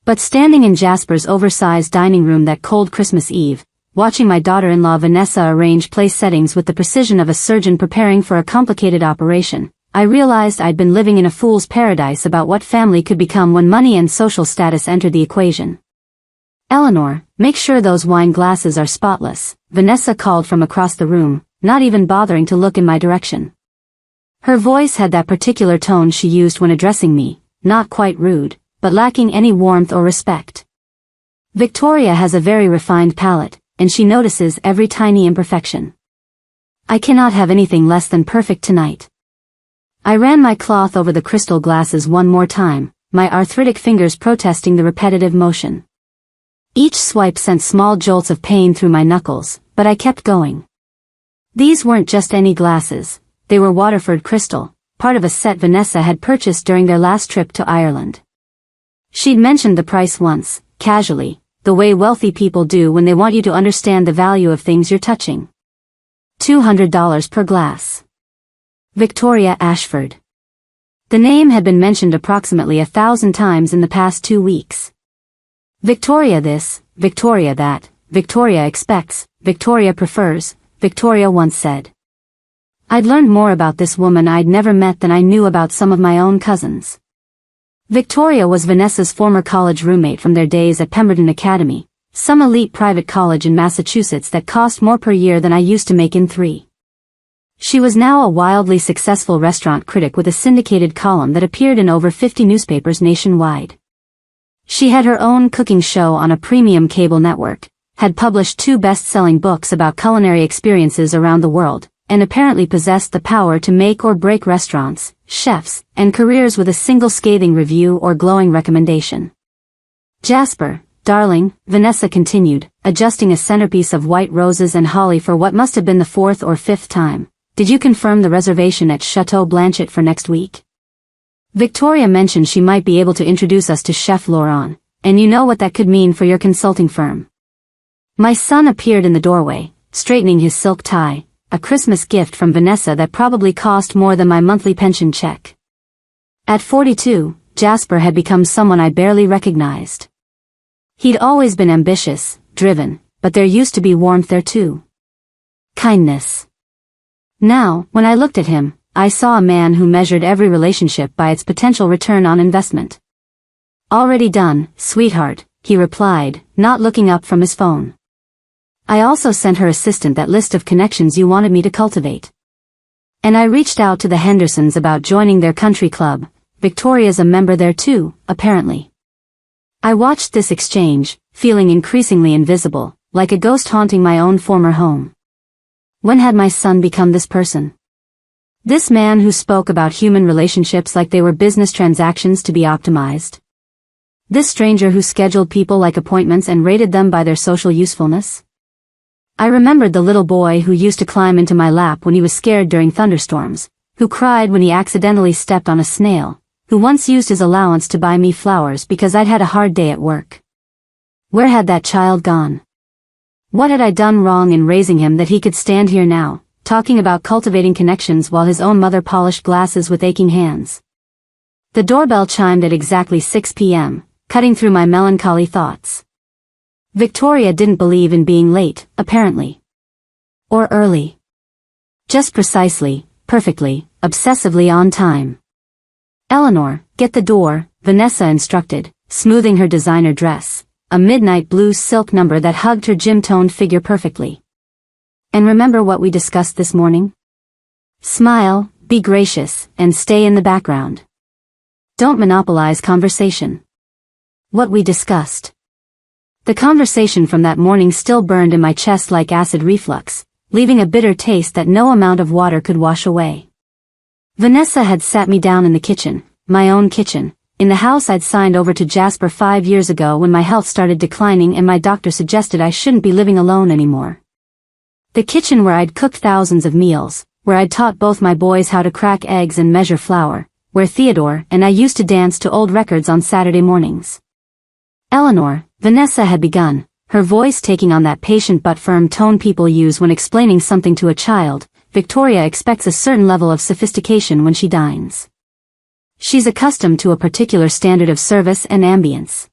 But standing in Jasper's oversized dining room that cold Christmas Eve, watching my daughter-in-law Vanessa arrange place settings with the precision of a surgeon preparing for a complicated operation, I realized I'd been living in a fool's paradise about what family could become when money and social status entered the equation. "Eleanor, make sure those wine glasses are spotless," Vanessa called from across the room, not even bothering to look in my direction. Her voice had that particular tone she used when addressing me, not quite rude, but lacking any warmth or respect. Victoria has a very refined palate, and she notices every tiny imperfection. I cannot have anything less than perfect tonight. I ran my cloth over the crystal glasses one more time, my arthritic fingers protesting the repetitive motion. Each swipe sent small jolts of pain through my knuckles, but I kept going. These weren't just any glasses, they were Waterford crystal, part of a set Vanessa had purchased during their last trip to Ireland. She'd mentioned the price once, casually, the way wealthy people do when they want you to understand the value of things you're touching. $200 per glass. Victoria Ashford. The name had been mentioned approximately 1,000 times in the past 2 weeks. Victoria this, Victoria that, Victoria expects, Victoria prefers, Victoria once said. I'd learned more about this woman I'd never met than I knew about some of my own cousins. Victoria was Vanessa's former college roommate from their days at Pemberton Academy, some elite private college in Massachusetts that cost more per year than I used to make in 3. She was now a wildly successful restaurant critic with a syndicated column that appeared in over 50 newspapers nationwide. She had her own cooking show on a premium cable network, had published 2 best-selling books about culinary experiences around the world, and apparently possessed the power to make or break restaurants, chefs, and careers with a single scathing review or glowing recommendation. Jasper, darling, Vanessa continued, adjusting a centerpiece of white roses and holly for what must have been the 4th or 5th time. Did you confirm the reservation at Chateau Blanchette for next week? Victoria mentioned she might be able to introduce us to Chef Laurent, and you know what that could mean for your consulting firm. My son appeared in the doorway, straightening his silk tie, a Christmas gift from Vanessa that probably cost more than my monthly pension check. At 42, Jasper had become someone I barely recognized. He'd always been ambitious, driven, but there used to be warmth there too. Kindness. Now, when I looked at him, I saw a man who measured every relationship by its potential return on investment. Already done, sweetheart, he replied, not looking up from his phone. I also sent her assistant that list of connections you wanted me to cultivate. And I reached out to the Hendersons about joining their country club. Victoria's a member there too, apparently. I watched this exchange, feeling increasingly invisible, like a ghost haunting my own former home. When had my son become this person? This man who spoke about human relationships like they were business transactions to be optimized? This stranger who scheduled people like appointments and rated them by their social usefulness? I remembered the little boy who used to climb into my lap when he was scared during thunderstorms, who cried when he accidentally stepped on a snail, who once used his allowance to buy me flowers because I'd had a hard day at work. Where had that child gone? What had I done wrong in raising him that he could stand here now, talking about cultivating connections while his own mother polished glasses with aching hands? The doorbell chimed at exactly 6 p.m., cutting through my melancholy thoughts. Victoria didn't believe in being late, apparently. Or early. Just precisely, perfectly, obsessively on time. Eleanor, get the door, Vanessa instructed, smoothing her designer dress, a midnight blue silk number that hugged her gym-toned figure perfectly. And remember what we discussed this morning? Smile, be gracious, and stay in the background. Don't monopolize conversation. What we discussed. The conversation from that morning still burned in my chest like acid reflux, leaving a bitter taste that no amount of water could wash away. Vanessa had sat me down in the kitchen, my own kitchen, in the house I'd signed over to Jasper 5 years ago when my health started declining and my doctor suggested I shouldn't be living alone anymore. The kitchen where I'd cooked thousands of meals, where I'd taught both my boys how to crack eggs and measure flour, where Theodore and I used to dance to old records on Saturday mornings. Eleanor, Vanessa had begun, her voice taking on that patient but firm tone people use when explaining something to a child. Victoria expects a certain level of sophistication when she dines. She's accustomed to a particular standard of service and ambience.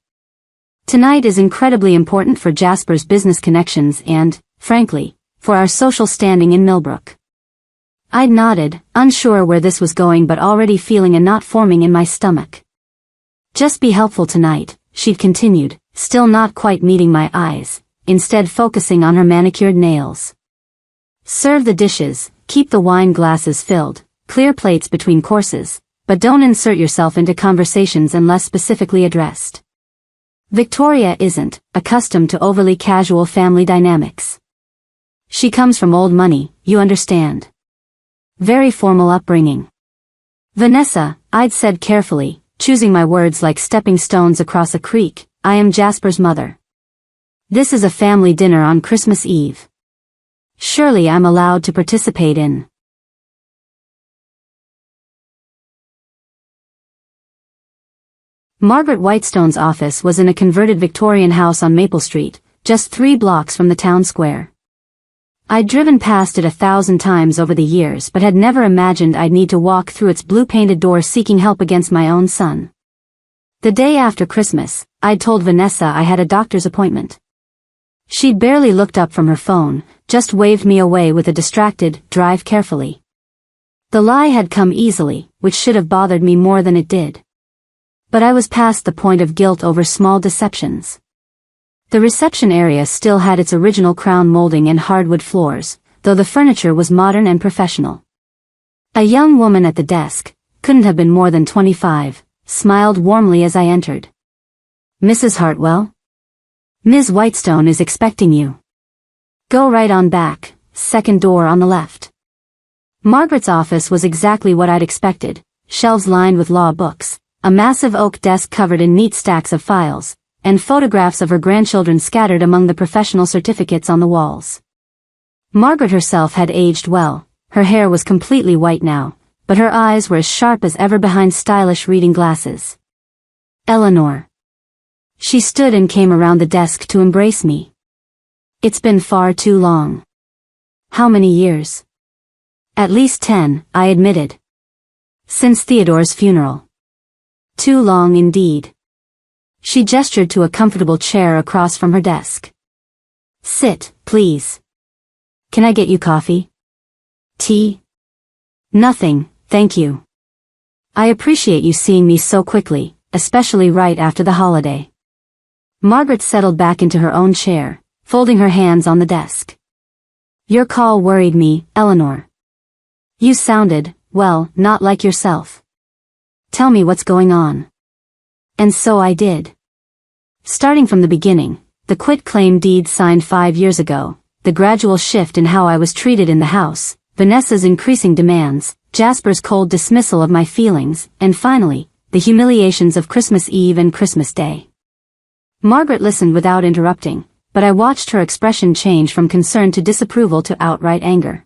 Tonight is incredibly important for Jasper's business connections and, frankly, for our social standing in Millbrook. I'd nodded, unsure where this was going but already feeling a knot forming in my stomach. Just be helpful tonight, she'd continued, still not quite meeting my eyes, instead focusing on her manicured nails. Serve the dishes, keep the wine glasses filled, clear plates between courses, but don't insert yourself into conversations unless specifically addressed. Victoria isn't accustomed to overly casual family dynamics. She comes from old money, you understand. Very formal upbringing. Vanessa, I'd said carefully, choosing my words like stepping stones across a creek, I am Jasper's mother. This is a family dinner on Christmas Eve. Surely I'm allowed to participate in. Margaret Whitestone's office was in a converted Victorian house on Maple Street, just 3 blocks from the town square. I'd driven past it 1,000 times over the years but had never imagined I'd need to walk through its blue-painted door seeking help against my own son. The day after Christmas, I'd told Vanessa I had a doctor's appointment. She'd barely looked up from her phone, just waved me away with a distracted, drive carefully. The lie had come easily, which should have bothered me more than it did. But I was past the point of guilt over small deceptions. The reception area still had its original crown molding and hardwood floors, though the furniture was modern and professional. A young woman at the desk, couldn't have been more than 25, smiled warmly as I entered. Mrs. Hartwell? Ms. Whitestone is expecting you. Go right on back, second door on the left. Margaret's office was exactly what I'd expected, shelves lined with law books, a massive oak desk covered in neat stacks of files, and photographs of her grandchildren scattered among the professional certificates on the walls. Margaret herself had aged well, her hair was completely white now, but her eyes were as sharp as ever behind stylish reading glasses. Eleanor. She stood and came around the desk to embrace me. It's been far too long. How many years? At least 10, I admitted. Since Theodore's funeral. Too long indeed. She gestured to a comfortable chair across from her desk. Sit, please. Can I get you coffee? Tea? Nothing, thank you. I appreciate you seeing me so quickly, especially right after the holiday. Margaret settled back into her own chair, folding her hands on the desk. Your call worried me, Eleanor. You sounded, well, not like yourself. Tell me what's going on. And so I did. Starting from the beginning, the quit-claim deed signed 5 years ago, the gradual shift in how I was treated in the house, Vanessa's increasing demands, Jasper's cold dismissal of my feelings, and finally, the humiliations of Christmas Eve and Christmas Day. Margaret listened without interrupting, but I watched her expression change from concern to disapproval to outright anger.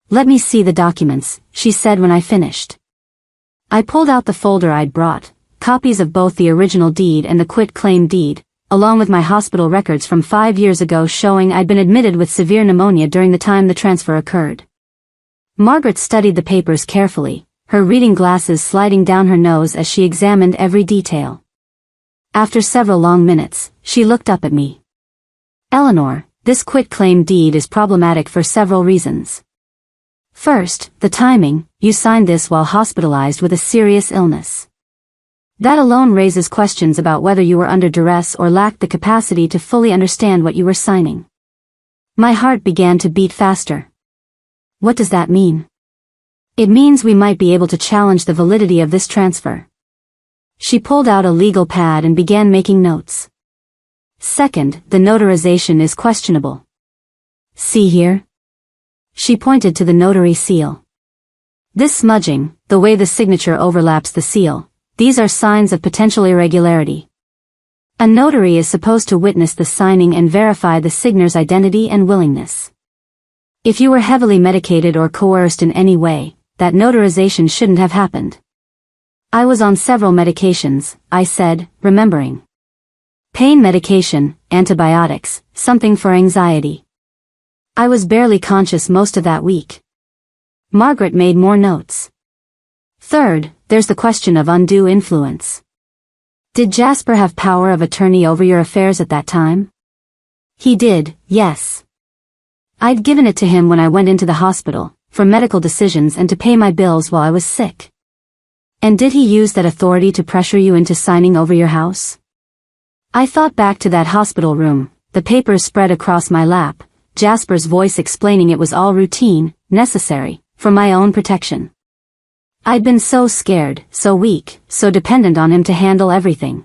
Let me see the documents, she said when I finished. I pulled out the folder I'd brought, copies of both the original deed and the quit-claim deed, along with my hospital records from 5 years ago showing I'd been admitted with severe pneumonia during the time the transfer occurred. Margaret studied the papers carefully, her reading glasses sliding down her nose as she examined every detail. After several long minutes, she looked up at me. Eleanor, this quit-claim deed is problematic for several reasons. First, the timing, you signed this while hospitalized with a serious illness. That alone raises questions about whether you were under duress or lacked the capacity to fully understand what you were signing. My heart began to beat faster. What does that mean? It means we might be able to challenge the validity of this transfer. She pulled out a legal pad and began making notes. Second, the notarization is questionable. See here? She pointed to the notary seal. This smudging, the way the signature overlaps the seal, these are signs of potential irregularity. A notary is supposed to witness the signing and verify the signer's identity and willingness. If you were heavily medicated or coerced in any way, that notarization shouldn't have happened. I was on several medications, I said, remembering. Pain medication, antibiotics, something for anxiety. I was barely conscious most of that week. Margaret made more notes. Third, there's the question of undue influence. Did Jasper have power of attorney over your affairs at that time? He did, yes. I'd given it to him when I went into the hospital, for medical decisions and to pay my bills while I was sick. And did he use that authority to pressure you into signing over your house? I thought back to that hospital room, the papers spread across my lap, Jasper's voice explaining it was all routine, necessary, for my own protection. I'd been so scared, so weak, so dependent on him to handle everything.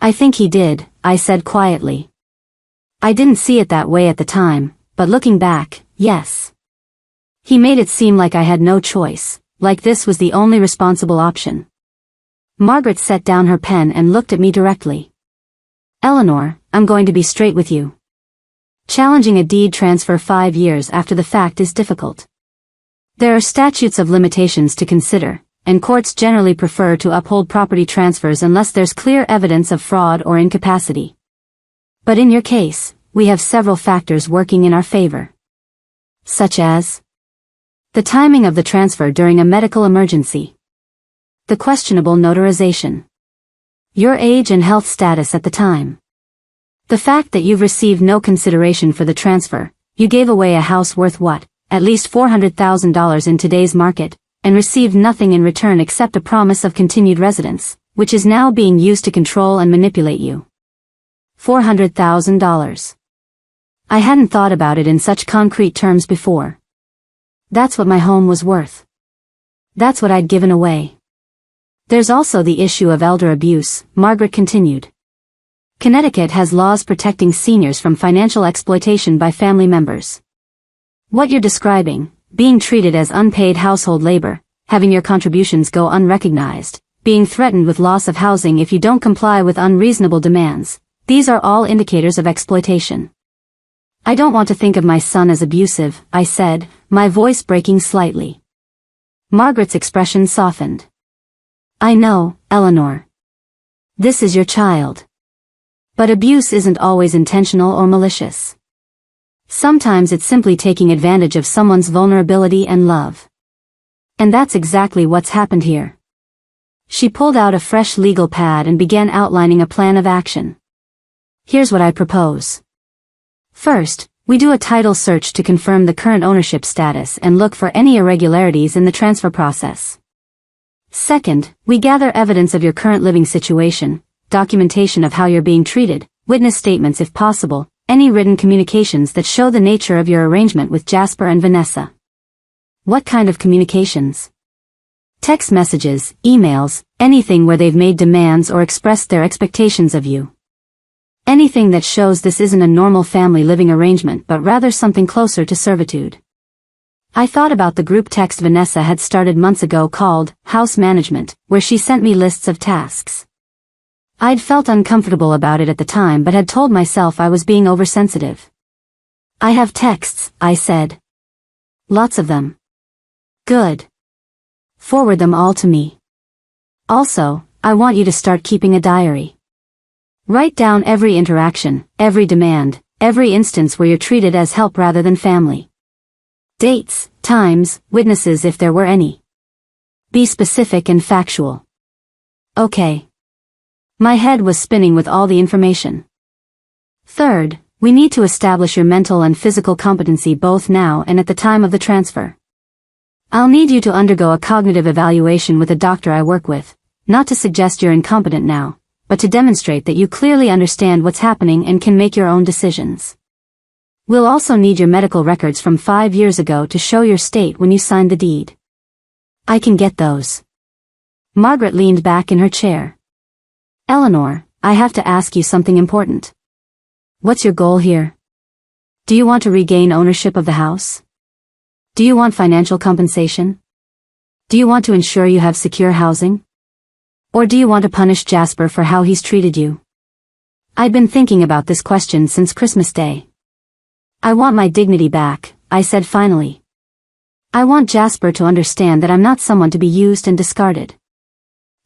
I think he did, I said quietly. I didn't see it that way at the time, but looking back, yes. He made it seem like I had no choice, like this was the only responsible option. Margaret set down her pen and looked at me directly. Eleanor, I'm going to be straight with you. Challenging a deed transfer 5 years after the fact is difficult. There are statutes of limitations to consider, and courts generally prefer to uphold property transfers unless there's clear evidence of fraud or incapacity. But in your case, we have several factors working in our favor. Such as the timing of the transfer during a medical emergency, the questionable notarization, your age and health status at the time, the fact that you've received no consideration for the transfer. You gave away a house worth what? At least $400,000 in today's market, and received nothing in return except a promise of continued residence, which is now being used to control and manipulate you. $400,000. I hadn't thought about it in such concrete terms before. That's what my home was worth. That's what I'd given away. There's also the issue of elder abuse, Margaret continued. Connecticut has laws protecting seniors from financial exploitation by family members. What you're describing, being treated as unpaid household labor, having your contributions go unrecognized, being threatened with loss of housing if you don't comply with unreasonable demands, these are all indicators of exploitation. I don't want to think of my son as abusive, I said, my voice breaking slightly. Margaret's expression softened. I know, Eleanor. This is your child. But abuse isn't always intentional or malicious. Sometimes it's simply taking advantage of someone's vulnerability and love. And that's exactly what's happened here. She pulled out a fresh legal pad and began outlining a plan of action. Here's what I propose. First, we do a title search to confirm the current ownership status and look for any irregularities in the transfer process. Second, we gather evidence of your current living situation, documentation of how you're being treated, witness statements if possible, any written communications that show the nature of your arrangement with Jasper and Vanessa. What kind of communications? Text messages, emails, anything where they've made demands or expressed their expectations of you. Anything that shows this isn't a normal family living arrangement but rather something closer to servitude. I thought about the group text Vanessa had started months ago called House Management, where she sent me lists of tasks. I'd felt uncomfortable about it at the time but had told myself I was being oversensitive. I have texts, I said. Lots of them. Good. Forward them all to me. Also, I want you to start keeping a diary. Write down every interaction, every demand, every instance where you're treated as help rather than family. Dates, times, witnesses if there were any. Be specific and factual. Okay. My head was spinning with all the information. Third, we need to establish your mental and physical competency both now and at the time of the transfer. I'll need you to undergo a cognitive evaluation with a doctor I work with, not to suggest you're incompetent now, but to demonstrate that you clearly understand what's happening and can make your own decisions. We'll also need your medical records from 5 years ago to show your state when you signed the deed. I can get those. Margaret leaned back in her chair. Eleanor, I have to ask you something important. What's your goal here? Do you want to regain ownership of the house? Do you want financial compensation? Do you want to ensure you have secure housing? Or do you want to punish Jasper for how he's treated you? I'd been thinking about this question since Christmas Day. I want my dignity back, I said finally. I want Jasper to understand that I'm not someone to be used and discarded.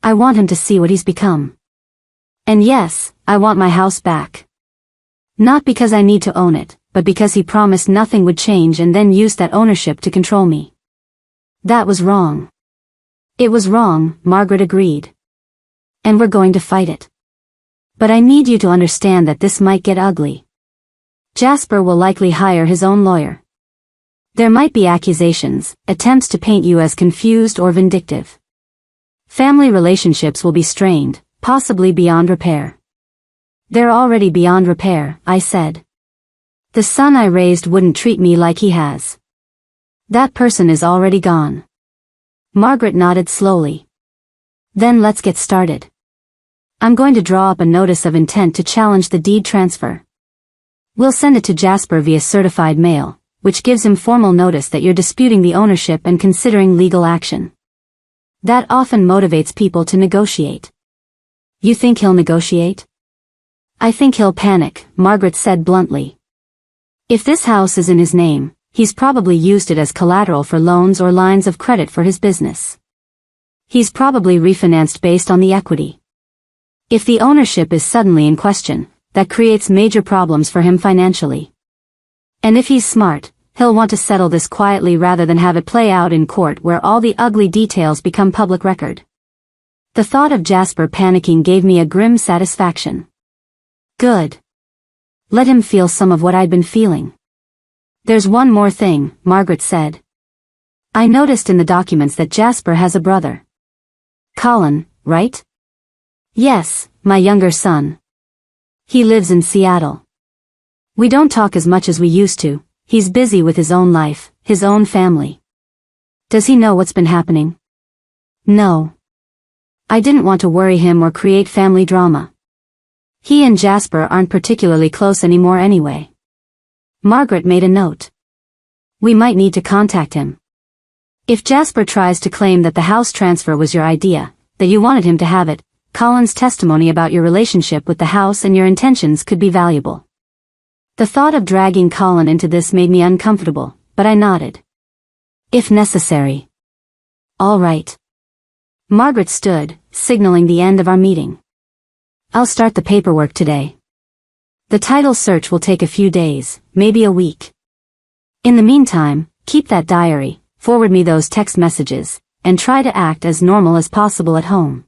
I want him to see what he's become. And yes, I want my house back. Not because I need to own it, but because he promised nothing would change and then used that ownership to control me. That was wrong. It was wrong, Margaret agreed. And we're going to fight it. But I need you to understand that this might get ugly. Jasper will likely hire his own lawyer. There might be accusations, attempts to paint you as confused or vindictive. Family relationships will be strained, possibly beyond repair. They're already beyond repair, I said. The son I raised wouldn't treat me like he has. That person is already gone. Margaret nodded slowly. Then let's get started. I'm going to draw up a notice of intent to challenge the deed transfer. We'll send it to Jasper via certified mail, which gives him formal notice that you're disputing the ownership and considering legal action. That often motivates people to negotiate. You think he'll negotiate? I think he'll panic, Margaret said bluntly. If this house is in his name, he's probably used it as collateral for loans or lines of credit for his business. He's probably refinanced based on the equity. If the ownership is suddenly in question, that creates major problems for him financially. And if he's smart, he'll want to settle this quietly rather than have it play out in court where all the ugly details become public record. The thought of Jasper panicking gave me a grim satisfaction. Good. Let him feel some of what I'd been feeling. There's one more thing, Margaret said. I noticed in the documents that Jasper has a brother. Colin, right? Yes, my younger son. He lives in Seattle. We don't talk as much as we used to. He's busy with his own life, his own family. Does he know what's been happening? No. I didn't want to worry him or create family drama. He and Jasper aren't particularly close anymore anyway. Margaret made a note. We might need to contact him. If Jasper tries to claim that the house transfer was your idea, that you wanted him to have it, Colin's testimony about your relationship with the house and your intentions could be valuable. The thought of dragging Colin into this made me uncomfortable, but I nodded. If necessary. All right. Margaret stood, signaling the end of our meeting. I'll start the paperwork today. The title search will take a few days, maybe a week. In the meantime, keep that diary, forward me those text messages, and try to act as normal as possible at home.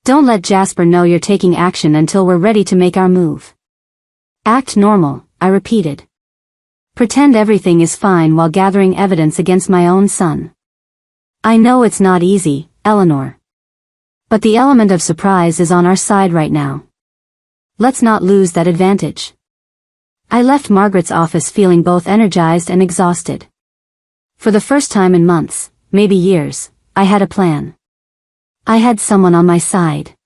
Don't let Jasper know you're taking action until we're ready to make our move. Act normal, I repeated. Pretend everything is fine while gathering evidence against my own son. I know it's not easy, Eleanor. But the element of surprise is on our side right now. Let's not lose that advantage. I left Margaret's office feeling both energized and exhausted. For the first time in months, maybe years, I had a plan. I had someone on my side.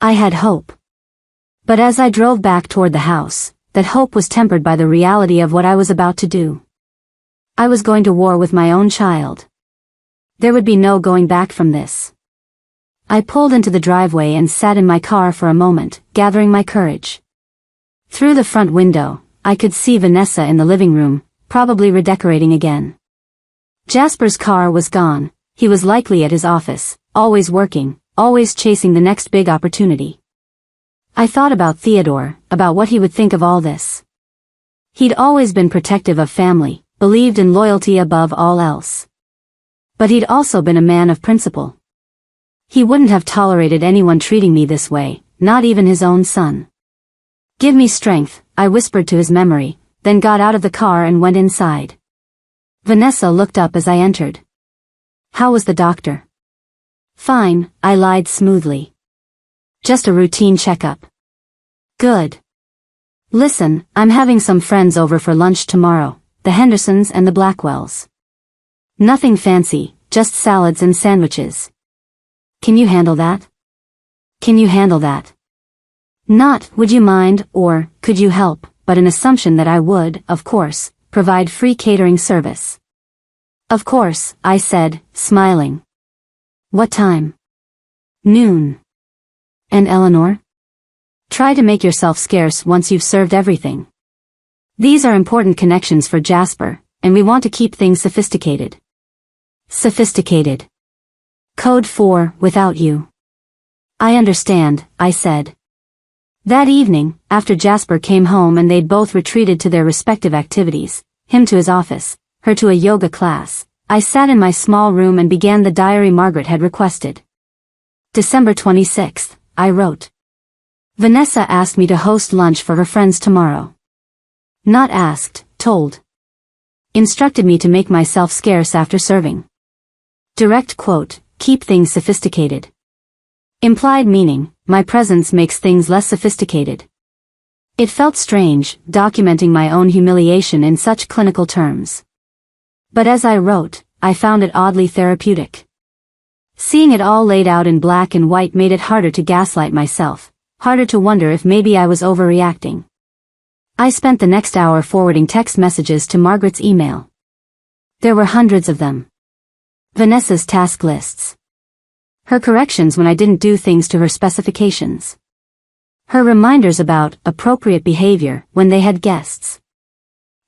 I had hope. But as I drove back toward the house, that hope was tempered by the reality of what I was about to do. I was going to war with my own child. There would be no going back from this. I pulled into the driveway and sat in my car for a moment, gathering my courage. Through the front window, I could see Vanessa in the living room, probably redecorating again. Jasper's car was gone. He was likely at his office, always working, always chasing the next big opportunity. I thought about Theodore, about what he would think of all this. He'd always been protective of family, believed in loyalty above all else. But he'd also been a man of principle. He wouldn't have tolerated anyone treating me this way, not even his own son. Give me strength, I whispered to his memory, then got out of the car and went inside. Vanessa looked up as I entered. How was the doctor? Fine, I lied smoothly. Just a routine checkup. Good. Listen, I'm having some friends over for lunch tomorrow, the Hendersons and the Blackwells. Nothing fancy, just salads and sandwiches. Can you handle that? Can you handle that? Not, would you mind, or, could you help, but an assumption that I would, of course, provide free catering service. Of course, I said, smiling. What time? Noon. And Eleanor? Try to make yourself scarce once you've served everything. These are important connections for Jasper, and we want to keep things sophisticated. Sophisticated. Code 4, without you. I understand, I said. That evening, after Jasper came home and they'd both retreated to their respective activities, him to his office, her to a yoga class, I sat in my small room and began the diary Margaret had requested. December 26th, I wrote. Vanessa asked me to host lunch for her friends tomorrow. Not asked, told. Instructed me to make myself scarce after serving. Direct quote, keep things sophisticated. Implied meaning, my presence makes things less sophisticated. It felt strange, documenting my own humiliation in such clinical terms. But as I wrote, I found it oddly therapeutic. Seeing it all laid out in black and white made it harder to gaslight myself, harder to wonder if maybe I was overreacting. I spent the next hour forwarding text messages to Margaret's email. There were hundreds of them. Vanessa's task lists. Her corrections when I didn't do things to her specifications. Her reminders about appropriate behavior when they had guests.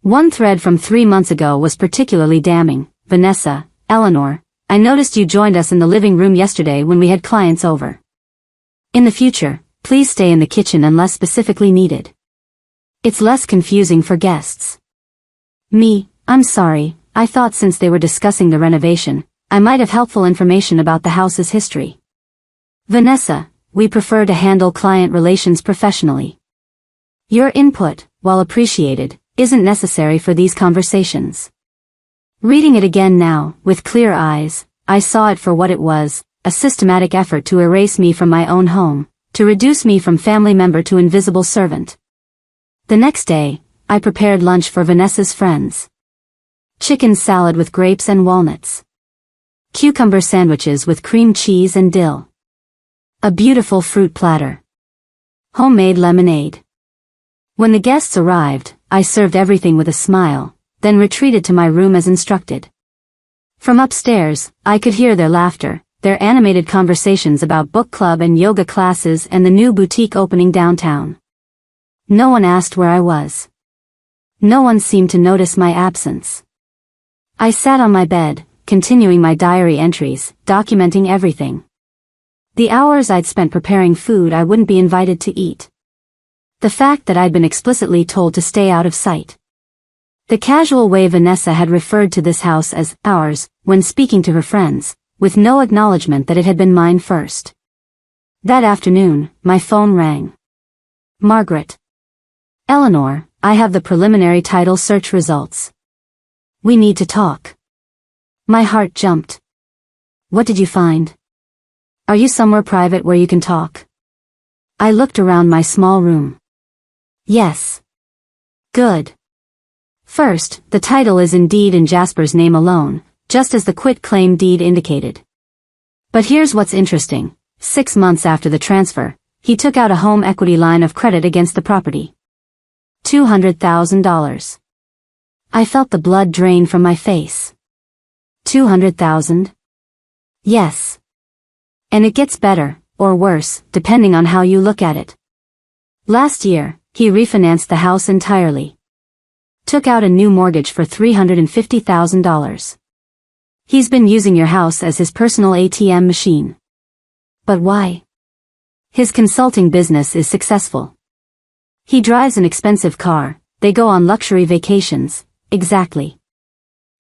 One thread from 3 months ago was particularly damning. Vanessa, Eleanor, I noticed you joined us in the living room yesterday when we had clients over. In the future, please stay in the kitchen unless specifically needed. It's less confusing for guests. Me, I'm sorry, I thought since they were discussing the renovation, I might have helpful information about the house's history. Vanessa, we prefer to handle client relations professionally. Your input, while appreciated, isn't necessary for these conversations. Reading it again now, with clear eyes, I saw it for what it was, a systematic effort to erase me from my own home, to reduce me from family member to invisible servant. The next day, I prepared lunch for Vanessa's friends. Chicken salad with grapes and walnuts. Cucumber sandwiches with cream cheese and dill. A beautiful fruit platter. Homemade lemonade. When the guests arrived, I served everything with a smile, then retreated to my room as instructed. From upstairs, I could hear their laughter, their animated conversations about book club and yoga classes and the new boutique opening downtown. No one asked where I was. No one seemed to notice my absence. I sat on my bed, continuing my diary entries, documenting everything. The hours I'd spent preparing food I wouldn't be invited to eat. The fact that I'd been explicitly told to stay out of sight. The casual way Vanessa had referred to this house as ours, when speaking to her friends, with no acknowledgement that it had been mine first. That afternoon, my phone rang. Margaret. Eleanor, I have the preliminary title search results. We need to talk. My heart jumped. What did you find? Are you somewhere private where you can talk? I looked around my small room. Yes. Good. First, the title is indeed in Jasper's name alone, just as the quit-claim deed indicated. But here's what's interesting. 6 months after the transfer, he took out a home equity line of credit against the property. $200,000. I felt the blood drain from my face. 200,000? Yes. And it gets better, or worse, depending on how you look at it. Last year, he refinanced the house entirely. Took out a new mortgage for $350,000. He's been using your house as his personal ATM machine. But why? His consulting business is successful. He drives an expensive car, they go on luxury vacations, exactly.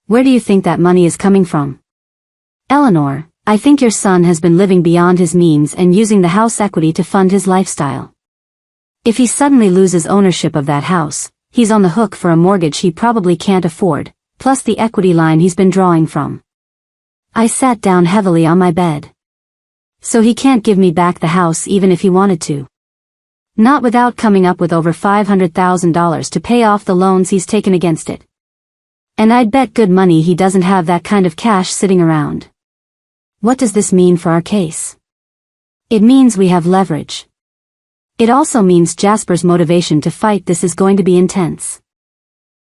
Where do you think that money is coming from? Eleanor, I think your son has been living beyond his means and using the house equity to fund his lifestyle. If he suddenly loses ownership of that house, he's on the hook for a mortgage he probably can't afford, plus the equity line he's been drawing from. I sat down heavily on my bed. So he can't give me back the house even if he wanted to. Not without coming up with over $500,000 to pay off the loans he's taken against it. And I'd bet good money he doesn't have that kind of cash sitting around. What does this mean for our case? It means we have leverage. It also means Jasper's motivation to fight this is going to be intense.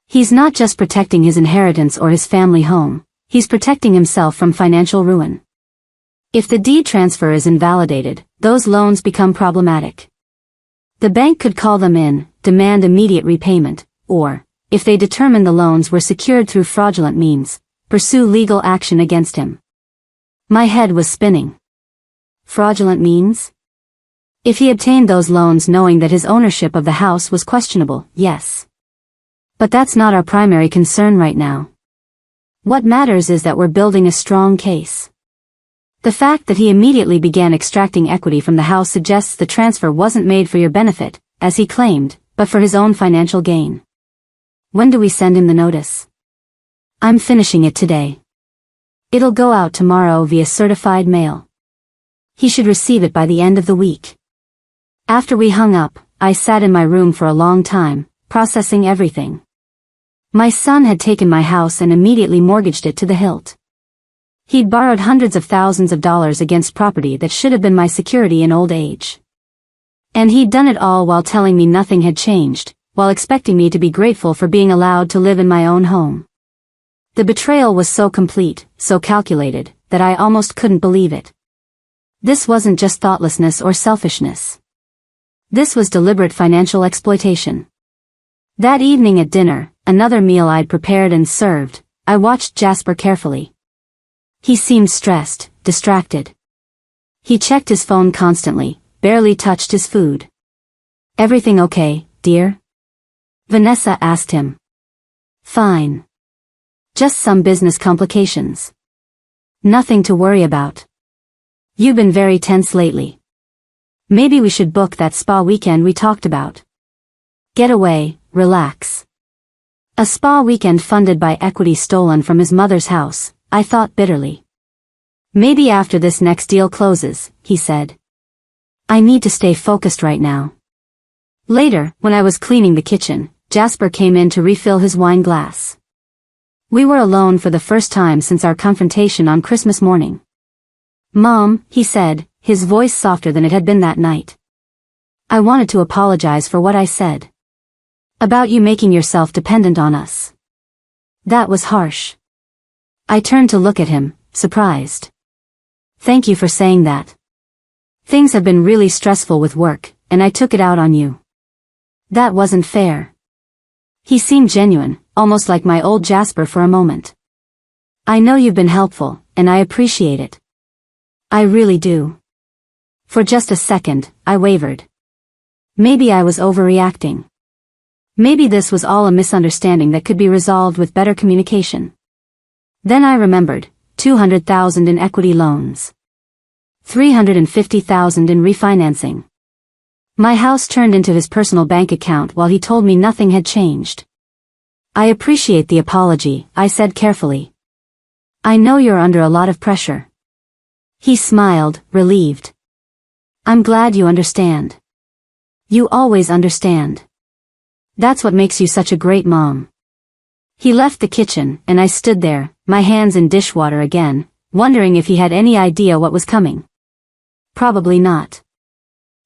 He's not just protecting his inheritance or his family home, he's protecting himself from financial ruin. If the deed transfer is invalidated, those loans become problematic. The bank could call them in, demand immediate repayment, or, if they determine the loans were secured through fraudulent means, pursue legal action against him. My head was spinning. Fraudulent means? If he obtained those loans knowing that his ownership of the house was questionable, yes. But that's not our primary concern right now. What matters is that we're building a strong case. The fact that he immediately began extracting equity from the house suggests the transfer wasn't made for your benefit, as he claimed, but for his own financial gain. When do we send him the notice? I'm finishing it today. It'll go out tomorrow via certified mail. He should receive it by the end of the week. After we hung up, I sat in my room for a long time, processing everything. My son had taken my house and immediately mortgaged it to the hilt. He'd borrowed hundreds of thousands of dollars against property that should have been my security in old age. And he'd done it all while telling me nothing had changed, while expecting me to be grateful for being allowed to live in my own home. The betrayal was so complete, so calculated, that I almost couldn't believe it. This wasn't just thoughtlessness or selfishness. This was deliberate financial exploitation. That evening at dinner, another meal I'd prepared and served, I watched Jasper carefully. He seemed stressed, distracted. He checked his phone constantly, barely touched his food. "Everything okay, dear?" Vanessa asked him. "Fine. Just some business complications. Nothing to worry about. You've been very tense lately. Maybe we should book that spa weekend we talked about. Get away, relax." A spa weekend funded by equity stolen from his mother's house, I thought bitterly. "Maybe after this next deal closes," he said. "I need to stay focused right now." Later, when I was cleaning the kitchen, Jasper came in to refill his wine glass. We were alone for the first time since our confrontation on Christmas morning. "Mom," he said, his voice softer than it had been that night. "I wanted to apologize for what I said. About you making yourself dependent on us. That was harsh." I turned to look at him, surprised. "Thank you for saying that. Things have been really stressful with work, and I took it out on you. That wasn't fair." He seemed genuine, almost like my old Jasper for a moment. "I know you've been helpful, and I appreciate it. I really do." For just a second, I wavered. Maybe I was overreacting. Maybe this was all a misunderstanding that could be resolved with better communication. Then I remembered, $200,000 in equity loans. $350,000 in refinancing. My house turned into his personal bank account while he told me nothing had changed. "I appreciate the apology," I said carefully. "I know you're under a lot of pressure." He smiled, relieved. "I'm glad you understand. You always understand. That's what makes you such a great mom." He left the kitchen, and I stood there, my hands in dishwater again, wondering if he had any idea what was coming. Probably not.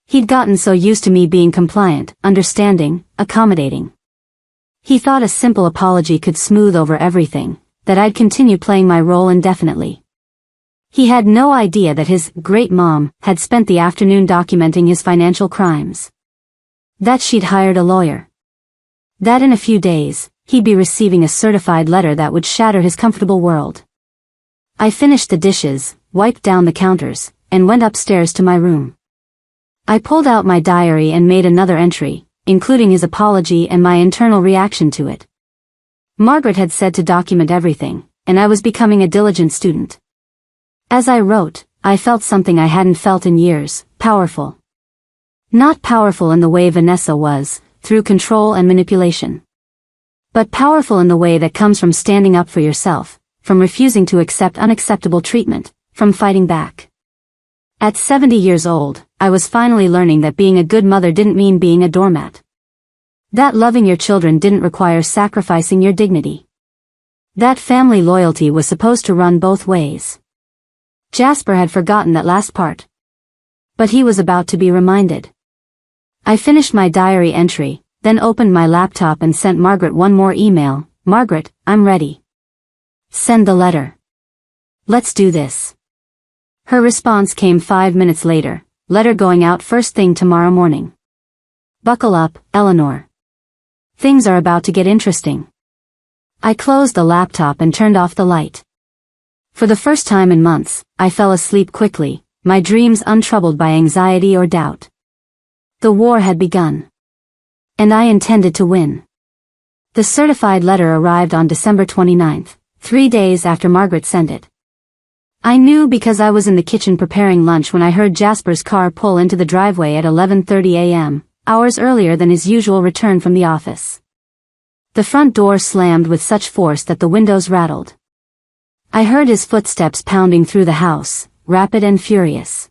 He'd gotten so used to me being compliant, understanding, accommodating. He thought a simple apology could smooth over everything, that I'd continue playing my role indefinitely. He had no idea that his great mom had spent the afternoon documenting his financial crimes. That she'd hired a lawyer. That in a few days, he'd be receiving a certified letter that would shatter his comfortable world. I finished the dishes, wiped down the counters, and went upstairs to my room. I pulled out my diary and made another entry, including his apology and my internal reaction to it. Margaret had said to document everything, and I was becoming a diligent student. As I wrote, I felt something I hadn't felt in years, powerful. Not powerful in the way Vanessa was, through control and manipulation. But powerful in the way that comes from standing up for yourself, from refusing to accept unacceptable treatment, from fighting back. At 70 years old, I was finally learning that being a good mother didn't mean being a doormat. That loving your children didn't require sacrificing your dignity. That family loyalty was supposed to run both ways. Jasper had forgotten that last part. But he was about to be reminded. I finished my diary entry, then opened my laptop and sent Margaret one more email. "Margaret, I'm ready. Send the letter. Let's do this." Her response came 5 minutes later, "Letter going out first thing tomorrow morning. Buckle up, Eleanor. Things are about to get interesting." I closed the laptop and turned off the light. For the first time in months, I fell asleep quickly, my dreams untroubled by anxiety or doubt. The war had begun. And I intended to win. The certified letter arrived on December 29th, 3 days after Margaret sent it. I knew because I was in the kitchen preparing lunch when I heard Jasper's car pull into the driveway at 11:30 a.m., hours earlier than his usual return from the office. The front door slammed with such force that the windows rattled. I heard his footsteps pounding through the house, rapid and furious.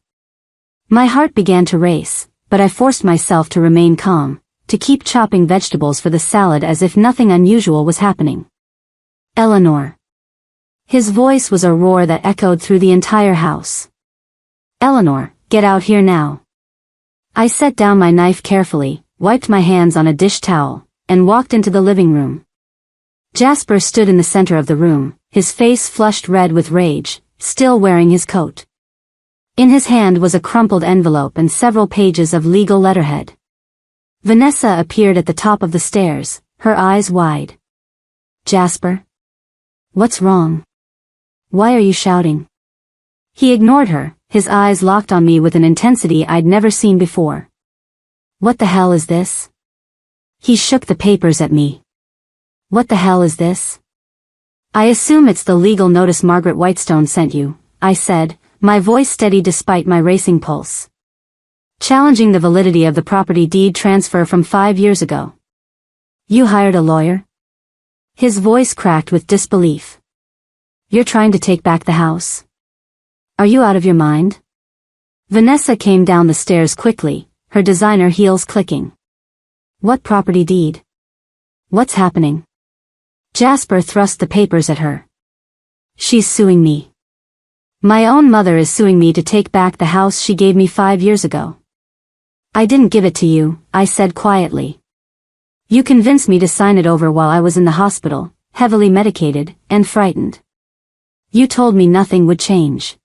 My heart began to race, but I forced myself to remain calm, to keep chopping vegetables for the salad as if nothing unusual was happening. Eleanor. His voice was a roar that echoed through the entire house. Eleanor, get out here now. I set down my knife carefully, wiped my hands on a dish towel, and walked into the living room. Jasper stood in the center of the room, his face flushed red with rage, still wearing his coat. In his hand was a crumpled envelope and several pages of legal letterhead. Vanessa appeared at the top of the stairs, her eyes wide. Jasper? What's wrong? Why are you shouting? He ignored her, his eyes locked on me with an intensity I'd never seen before. What the hell is this? He shook the papers at me. What the hell is this? I assume it's the legal notice Margaret Whitestone sent you, I said, my voice steady despite my racing pulse. Challenging the validity of the property deed transfer from 5 years ago. You hired a lawyer? His voice cracked with disbelief. You're trying to take back the house? Are you out of your mind? Vanessa came down the stairs quickly, her designer heels clicking. What property deed? What's happening? Jasper thrust the papers at her. She's suing me. My own mother is suing me to take back the house she gave me 5 years ago. I didn't give it to you, I said quietly. You convinced me to sign it over while I was in the hospital, heavily medicated, and frightened. You told me nothing would change.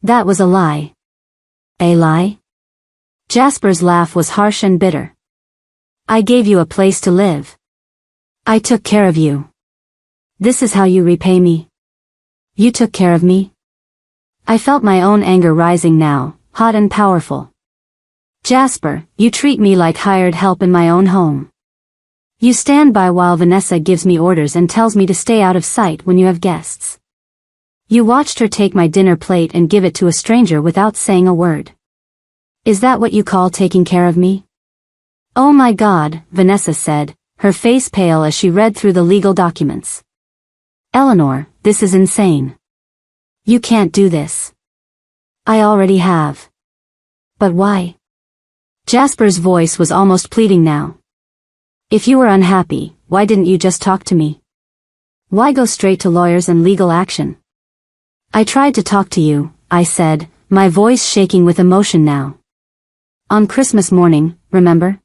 That was a lie. A lie? Jasper's laugh was harsh and bitter. I gave you a place to live. I took care of you. This is how you repay me? You took care of me? I felt my own anger rising now, hot and powerful. Jasper, you treat me like hired help in my own home. You stand by while Vanessa gives me orders and tells me to stay out of sight when you have guests. You watched her take my dinner plate and give it to a stranger without saying a word. Is that what you call taking care of me? Oh my God, Vanessa said, her face pale as she read through the legal documents. Eleanor, this is insane. You can't do this. I already have. But why? Jasper's voice was almost pleading now. If you were unhappy, why didn't you just talk to me? Why go straight to lawyers and legal action? I tried to talk to you, I said, my voice shaking with emotion now. On Christmas morning, remember?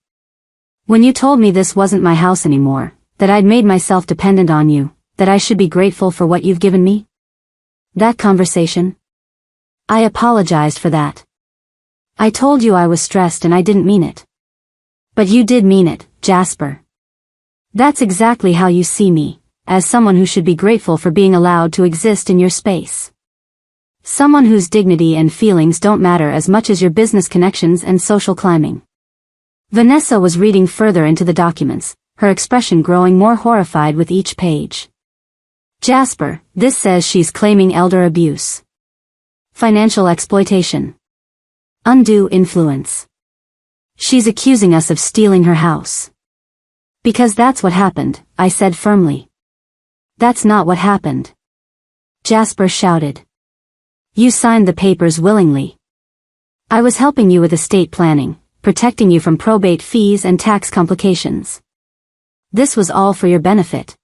When you told me this wasn't my house anymore, that I'd made myself dependent on you, that I should be grateful for what you've given me? That conversation? I apologized for that. I told you I was stressed and I didn't mean it. But you did mean it, Jasper. That's exactly how you see me, as someone who should be grateful for being allowed to exist in your space. Someone whose dignity and feelings don't matter as much as your business connections and social climbing. Vanessa was reading further into the documents, her expression growing more horrified with each page. Jasper, this says she's claiming elder abuse. Financial exploitation. Undue influence. She's accusing us of stealing her house. Because that's what happened, I said firmly. That's not what happened. Jasper shouted. You signed the papers willingly. I was helping you with estate planning, protecting you from probate fees and tax complications. This was all for your benefit.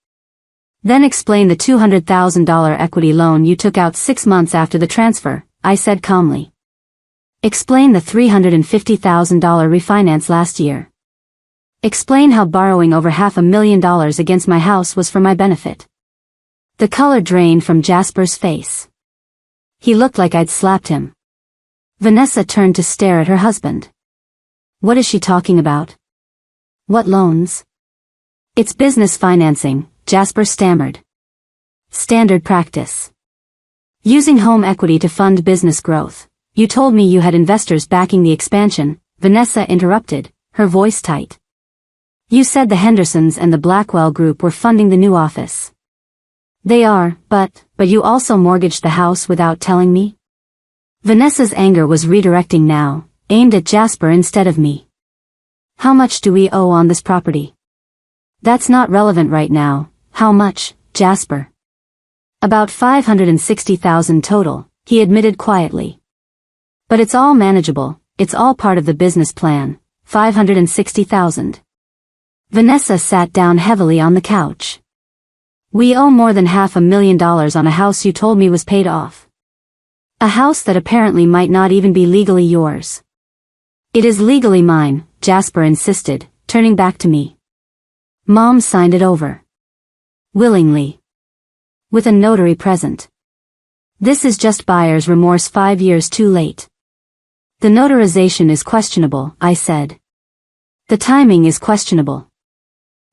Then explain the $200,000 equity loan you took out 6 months after the transfer, I said calmly. Explain the $350,000 refinance last year. Explain how borrowing over $500,000 against my house was for my benefit. The color drained from Jasper's face. He looked like I'd slapped him. Vanessa turned to stare at her husband. What is she talking about? What loans? It's business financing, Jasper stammered. Standard practice. Using home equity to fund business growth. You told me you had investors backing the expansion, Vanessa interrupted, her voice tight. You said the Hendersons and the Blackwell Group were funding the new office. They are, but you also mortgaged the house without telling me? Vanessa's anger was redirecting now, aimed at Jasper instead of me. How much do we owe on this property? That's not relevant right now. How much, Jasper? About $560,000 total, he admitted quietly. But it's all manageable, it's all part of the business plan. $560,000. Vanessa sat down heavily on the couch. We owe more than $500,000 on a house you told me was paid off. A house that apparently might not even be legally yours. It is legally mine, Jasper insisted, turning back to me. Mom signed it over. Willingly. With a notary present. This is just buyer's remorse 5 years too late. The notarization is questionable, I said. The timing is questionable.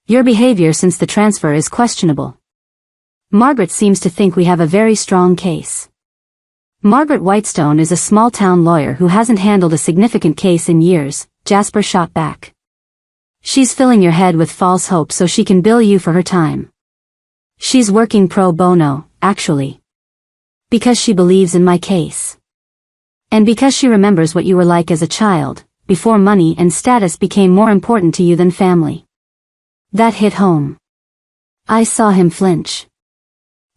Your behavior since the transfer is questionable. Margaret seems to think we have a very strong case. Margaret Whitestone is a small-town lawyer who hasn't handled a significant case in years, Jasper shot back. She's filling your head with false hope so she can bill you for her time. She's working pro bono, actually. Because she believes in my case. And because she remembers what you were like as a child, before money and status became more important to you than family. That hit home. I saw him flinch.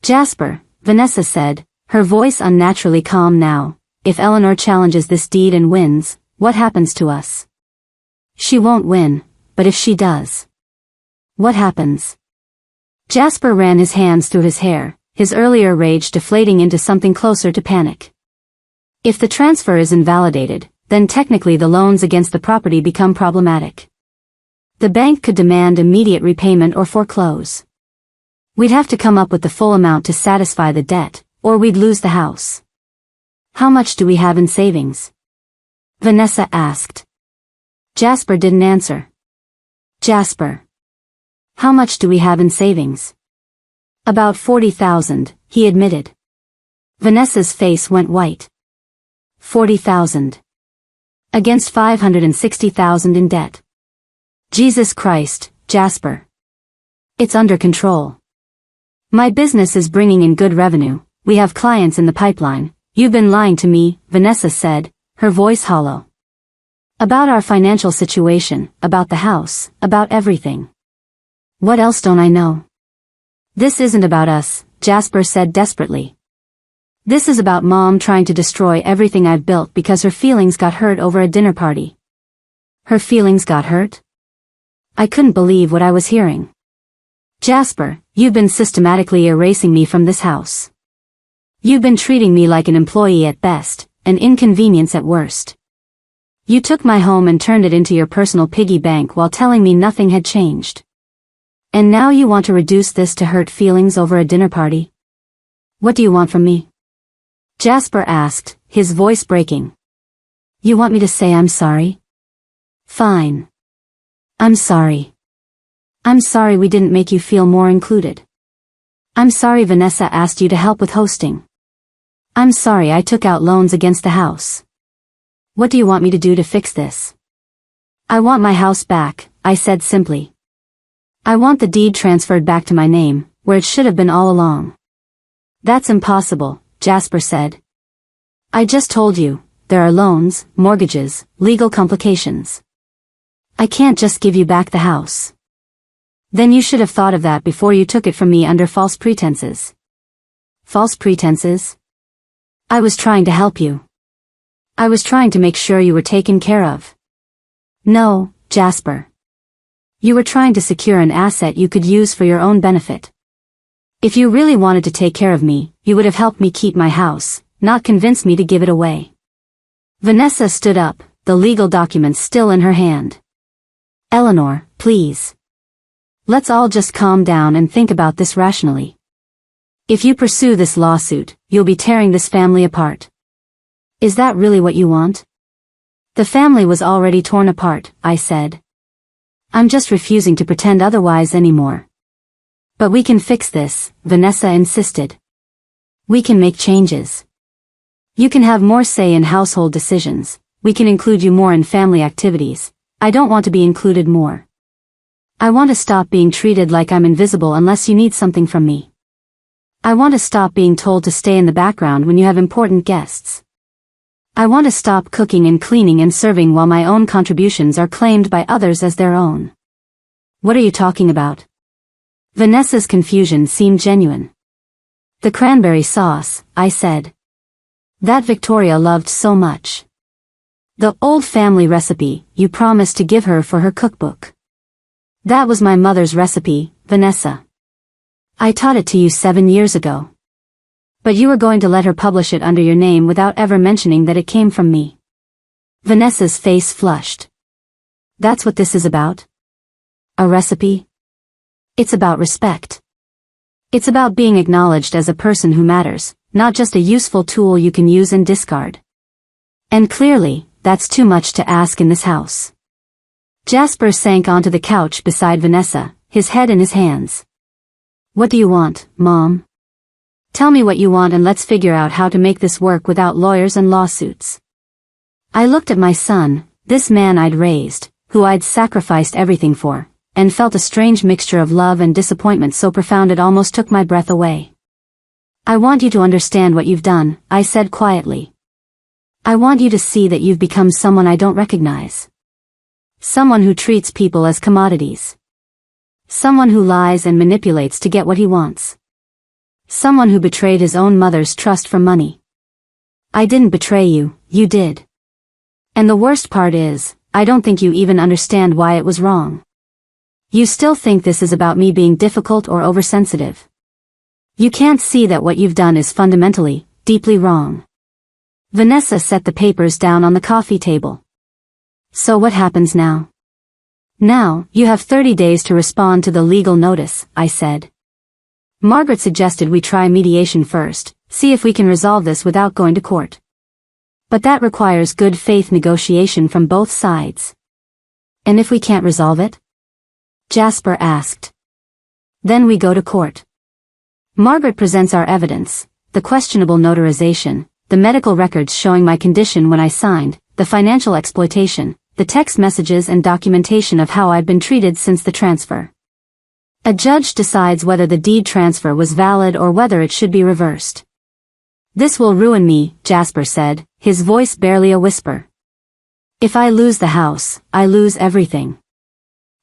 Jasper, Vanessa said, her voice unnaturally calm now, if Eleanor challenges this deed and wins, what happens to us? She won't win, but if she does. What happens? Jasper ran his hands through his hair, his earlier rage deflating into something closer to panic. If the transfer is invalidated, then technically the loans against the property become problematic. The bank could demand immediate repayment or foreclose. We'd have to come up with the full amount to satisfy the debt, or we'd lose the house. How much do we have in savings? Vanessa asked. Jasper didn't answer. Jasper. How much do we have in savings? About $40,000, he admitted. Vanessa's face went white. $40,000. Against $560,000 in debt. Jesus Christ, Jasper. It's under control. My business is bringing in good revenue, we have clients in the pipeline. You've been lying to me, Vanessa said, her voice hollow. About our financial situation, about the house, about everything. What else don't I know? This isn't about us, Jasper said desperately. This is about Mom trying to destroy everything I've built because her feelings got hurt over a dinner party. Her feelings got hurt? I couldn't believe what I was hearing. Jasper, you've been systematically erasing me from this house. You've been treating me like an employee at best, an inconvenience at worst. You took my home and turned it into your personal piggy bank while telling me nothing had changed. And now you want to reduce this to hurt feelings over a dinner party? What do you want from me? Jasper asked, his voice breaking. You want me to say I'm sorry? Fine. I'm sorry. I'm sorry we didn't make you feel more included. I'm sorry Vanessa asked you to help with hosting. I'm sorry I took out loans against the house. What do you want me to do to fix this? I want my house back, I said simply. I want the deed transferred back to my name, where it should have been all along. That's impossible, Jasper said. I just told you, there are loans, mortgages, legal complications. I can't just give you back the house. Then you should have thought of that before you took it from me under false pretenses. False pretenses? I was trying to help you. I was trying to make sure you were taken care of. No, Jasper. You were trying to secure an asset you could use for your own benefit. If you really wanted to take care of me, you would have helped me keep my house, not convinced me to give it away. Vanessa stood up, the legal documents still in her hand. Eleanor, please. Let's all just calm down and think about this rationally. If you pursue this lawsuit, you'll be tearing this family apart. Is that really what you want? The family was already torn apart, I said. I'm just refusing to pretend otherwise anymore. But we can fix this, Vanessa insisted. We can make changes. You can have more say in household decisions, we can include you more in family activities. I don't want to be included more. I want to stop being treated like I'm invisible unless you need something from me. I want to stop being told to stay in the background when you have important guests. I want to stop cooking and cleaning and serving while my own contributions are claimed by others as their own. What are you talking about? Vanessa's confusion seemed genuine. The cranberry sauce, I said. That Victoria loved so much. The old family recipe you promised to give her for her cookbook. That was my mother's recipe, Vanessa. I taught it to you 7 years ago. But you were going to let her publish it under your name without ever mentioning that it came from me. Vanessa's face flushed. That's what this is about? A recipe? It's about respect. It's about being acknowledged as a person who matters, not just a useful tool you can use and discard. And clearly, that's too much to ask in this house. Jasper sank onto the couch beside Vanessa, his head in his hands. What do you want, Mom? Tell me what you want and let's figure out how to make this work without lawyers and lawsuits. I looked at my son, this man I'd raised, who I'd sacrificed everything for, and felt a strange mixture of love and disappointment so profound it almost took my breath away. I want you to understand what you've done, I said quietly. I want you to see that you've become someone I don't recognize. Someone who treats people as commodities. Someone who lies and manipulates to get what he wants. Someone who betrayed his own mother's trust for money. I didn't betray you, you did. And the worst part is, I don't think you even understand why it was wrong. You still think this is about me being difficult or oversensitive. You can't see that what you've done is fundamentally, deeply wrong. Vanessa set the papers down on the coffee table. So what happens now? Now, you have 30 days to respond to the legal notice, I said. Margaret suggested we try mediation first, see if we can resolve this without going to court. But that requires good faith negotiation from both sides. And if we can't resolve it? Jasper asked. Then we go to court. Margaret presents our evidence, the questionable notarization, the medical records showing my condition when I signed, the financial exploitation, the text messages and documentation of how I've been treated since the transfer. A judge decides whether the deed transfer was valid or whether it should be reversed. This will ruin me, Jasper said, his voice barely a whisper. If I lose the house, I lose everything.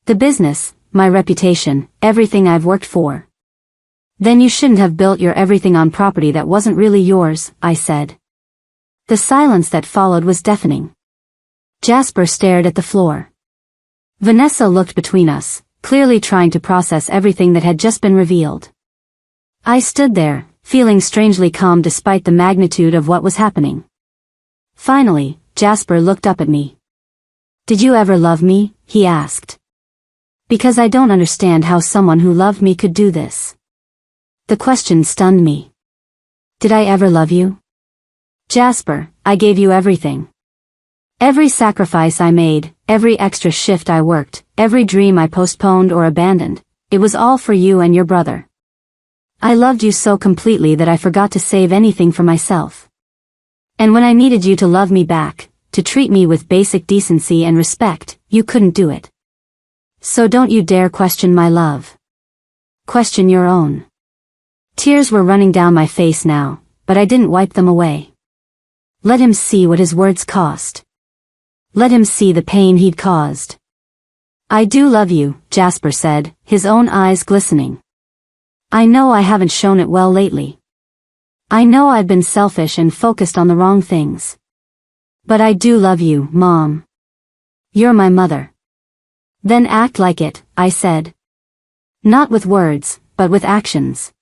The business, my reputation, everything I've worked for. Then you shouldn't have built your everything on property that wasn't really yours, I said. The silence that followed was deafening. Jasper stared at the floor. Vanessa looked between us, clearly trying to process everything that had just been revealed. I stood there, feeling strangely calm despite the magnitude of what was happening. Finally, Jasper looked up at me. Did you ever love me? He asked. Because I don't understand how someone who loved me could do this. The question stunned me. Did I ever love you? Jasper, I gave you everything. Every sacrifice I made, every extra shift I worked, every dream I postponed or abandoned, it was all for you and your brother. I loved you so completely that I forgot to save anything for myself. And when I needed you to love me back, to treat me with basic decency and respect, you couldn't do it. So don't you dare question my love. Question your own. Tears were running down my face now, but I didn't wipe them away. Let him see what his words cost. Let him see the pain he'd caused. I do love you, Jasper said, his own eyes glistening. I know I haven't shown it well lately. I know I've been selfish and focused on the wrong things. But I do love you, Mom. You're my mother. Then act like it, I said. Not with words, but with actions.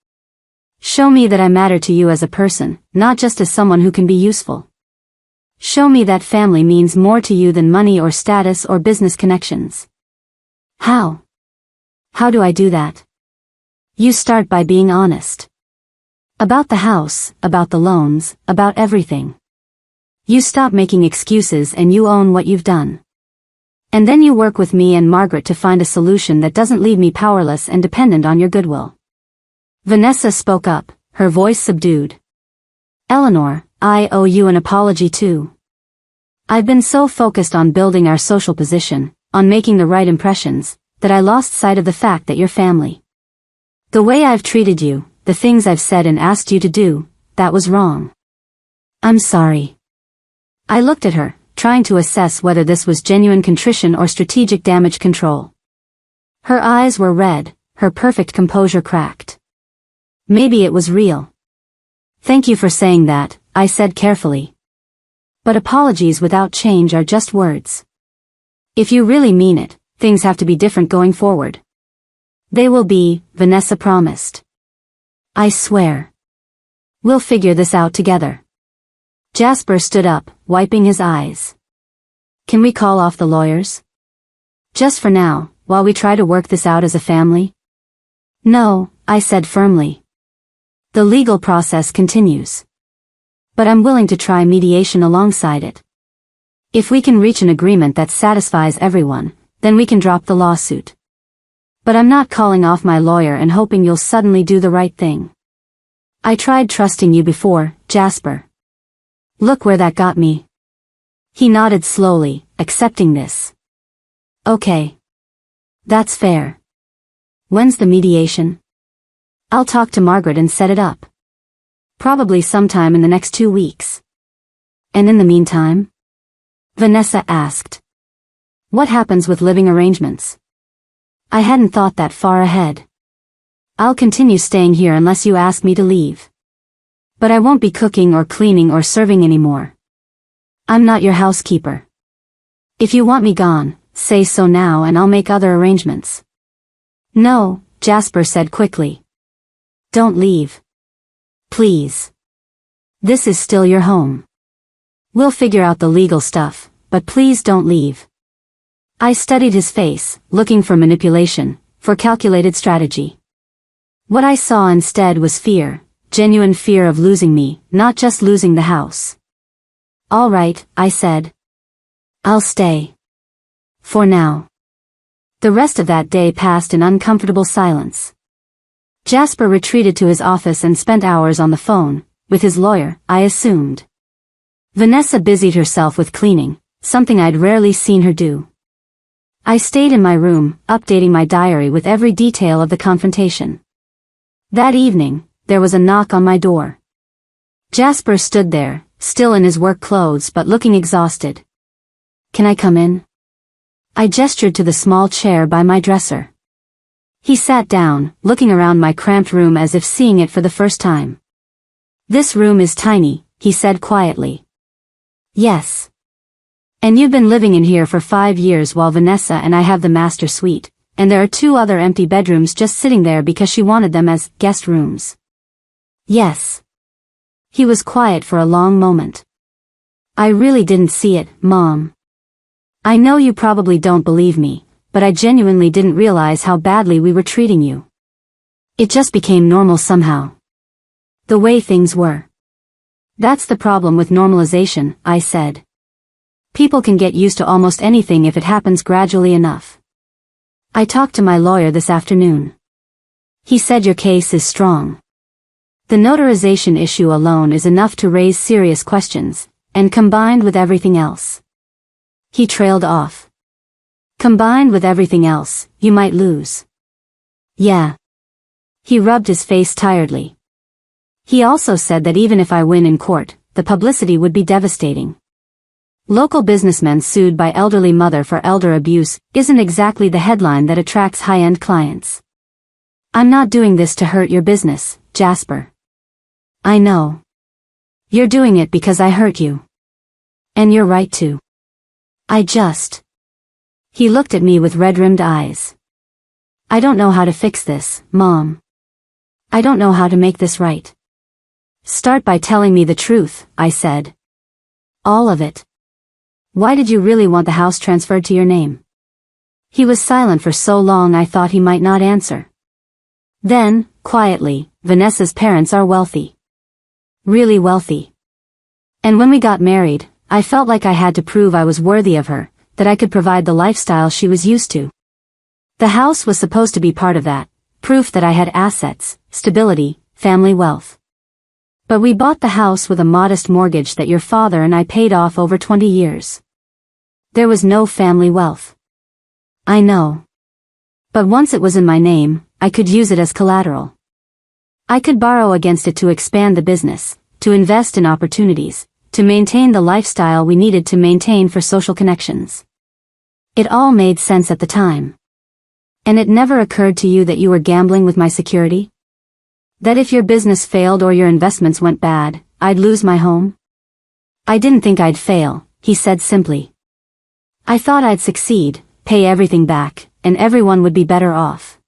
Show me that I matter to you as a person, not just as someone who can be useful. Show me that family means more to you than money or status or business connections. How? How do I do that? You start by being honest. About the house, about the loans, about everything. You stop making excuses and you own what you've done. And then you work with me and Margaret to find a solution that doesn't leave me powerless and dependent on your goodwill. Vanessa spoke up, her voice subdued. Eleanor, I owe you an apology too. I've been so focused on building our social position, on making the right impressions, that I lost sight of the fact that you're family. The way I've treated you, the things I've said and asked you to do, that was wrong. I'm sorry. I looked at her, trying to assess whether this was genuine contrition or strategic damage control. Her eyes were red, her perfect composure cracked. Maybe it was real. Thank you for saying that, I said carefully. But apologies without change are just words. If you really mean it, things have to be different going forward. They will be, Vanessa promised. I swear. We'll figure this out together. Jasper stood up, wiping his eyes. Can we call off the lawyers? Just for now, while we try to work this out as a family? No, I said firmly. The legal process continues. But I'm willing to try mediation alongside it. If we can reach an agreement that satisfies everyone, then we can drop the lawsuit. But I'm not calling off my lawyer and hoping you'll suddenly do the right thing. I tried trusting you before, Jasper. Look where that got me. He nodded slowly, accepting this. Okay. That's fair. When's the mediation? I'll talk to Margaret and set it up. Probably sometime in the next 2 weeks. And in the meantime? Vanessa asked. What happens with living arrangements? I hadn't thought that far ahead. I'll continue staying here unless you ask me to leave. But I won't be cooking or cleaning or serving anymore. I'm not your housekeeper. If you want me gone, say so now and I'll make other arrangements. No, Jasper said quickly. Don't leave. Please. This is still your home. We'll figure out the legal stuff, but please don't leave. I studied his face, looking for manipulation, for calculated strategy. What I saw instead was fear, genuine fear of losing me, not just losing the house. All right, I said. I'll stay. For now. The rest of that day passed in uncomfortable silence. Jasper retreated to his office and spent hours on the phone, with his lawyer, I assumed. Vanessa busied herself with cleaning, something I'd rarely seen her do. I stayed in my room, updating my diary with every detail of the confrontation. That evening, there was a knock on my door. Jasper stood there, still in his work clothes but looking exhausted. Can I come in? I gestured to the small chair by my dresser. He sat down, looking around my cramped room as if seeing it for the first time. This room is tiny, he said quietly. Yes. And you've been living in here for 5 years while Vanessa and I have the master suite, and there are 2 other empty bedrooms just sitting there because she wanted them as guest rooms. Yes. He was quiet for a long moment. I really didn't see it, Mom. I know you probably don't believe me, but I genuinely didn't realize how badly we were treating you. It just became normal somehow. The way things were. That's the problem with normalization, I said. People can get used to almost anything if it happens gradually enough. I talked to my lawyer this afternoon. He said your case is strong. The notarization issue alone is enough to raise serious questions, and combined with everything else. He trailed off. Combined with everything else, you might lose. Yeah. He rubbed his face tiredly. He also said that even if I win in court, the publicity would be devastating. Local businessmen sued by elderly mother for elder abuse isn't exactly the headline that attracts high-end clients. I'm not doing this to hurt your business, Jasper. I know. You're doing it because I hurt you. And you're right to. He looked at me with red-rimmed eyes. I don't know how to fix this, Mom. I don't know how to make this right. Start by telling me the truth, I said. All of it. Why did you really want the house transferred to your name? He was silent for so long I thought he might not answer. Then, quietly, Vanessa's parents are wealthy. Really wealthy. And when we got married, I felt like I had to prove I was worthy of her, that I could provide the lifestyle she was used to. The house was supposed to be part of that, proof that I had assets, stability, family wealth. But we bought the house with a modest mortgage that your father and I paid off over 20 years. There was no family wealth. I know. But once it was in my name, I could use it as collateral. I could borrow against it to expand the business, to invest in opportunities, to maintain the lifestyle we needed to maintain for social connections. It all made sense at the time. And it never occurred to you that you were gambling with my security? That if your business failed or your investments went bad, I'd lose my home? I didn't think I'd fail, he said simply. I thought I'd succeed, pay everything back, and everyone would be better off.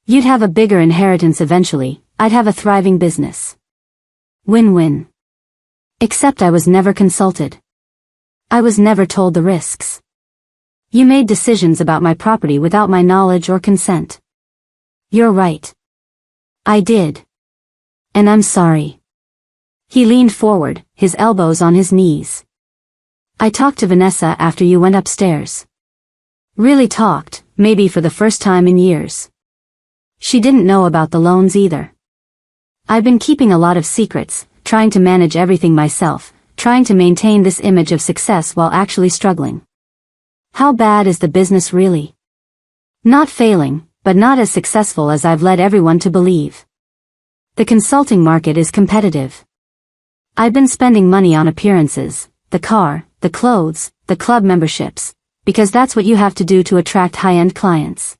You'd have a bigger inheritance eventually, I'd have a thriving business. Win-win. Except I was never consulted. I was never told the risks. You made decisions about my property without my knowledge or consent. You're right. I did. And I'm sorry. He leaned forward, his elbows on his knees. I talked to Vanessa after you went upstairs. Really talked, maybe for the first time in years. She didn't know about the loans either. I've been keeping a lot of secrets, trying to manage everything myself, trying to maintain this image of success while actually struggling. How bad is the business really? Not failing, but not as successful as I've led everyone to believe. The consulting market is competitive. I've been spending money on appearances, the car, the clothes, the club memberships, because that's what you have to do to attract high-end clients.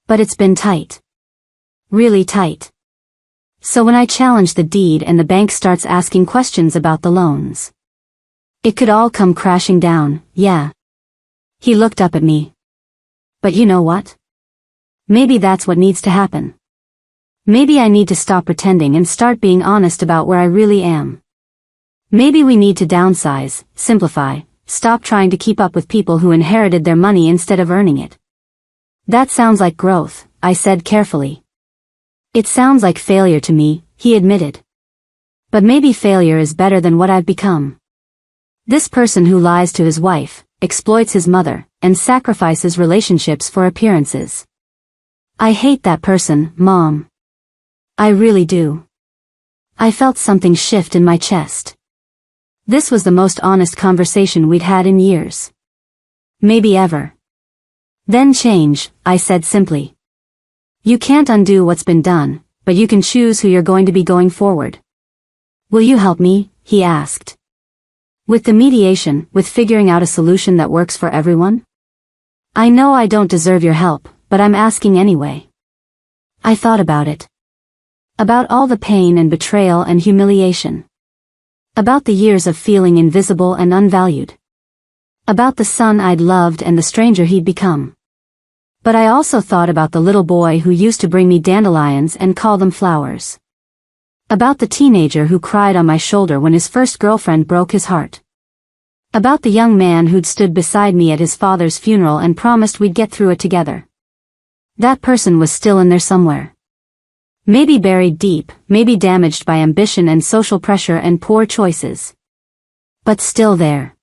But it's been tight. Really tight. So when I challenge the deed and the bank starts asking questions about the loans, it could all come crashing down, yeah. He looked up at me. But you know what? Maybe that's what needs to happen. Maybe I need to stop pretending and start being honest about where I really am. Maybe we need to downsize, simplify, stop trying to keep up with people who inherited their money instead of earning it. That sounds like growth, I said carefully. It sounds like failure to me, he admitted. But maybe failure is better than what I've become. This person who lies to his wife, exploits his mother, and sacrifices relationships for appearances. I hate that person, Mom. I really do. I felt something shift in my chest. This was the most honest conversation we'd had in years. Maybe ever. Then change, I said simply. You can't undo what's been done, but you can choose who you're going to be going forward. Will you help me? He asked. With the mediation, with figuring out a solution that works for everyone? I know I don't deserve your help, but I'm asking anyway. I thought about it. About all the pain and betrayal and humiliation. About the years of feeling invisible and unvalued. About the son I'd loved and the stranger he'd become. But I also thought about the little boy who used to bring me dandelions and call them flowers. About the teenager who cried on my shoulder when his first girlfriend broke his heart. About the young man who'd stood beside me at his father's funeral and promised we'd get through it together. That person was still in there somewhere. Maybe buried deep, maybe damaged by ambition and social pressure and poor choices. But still there.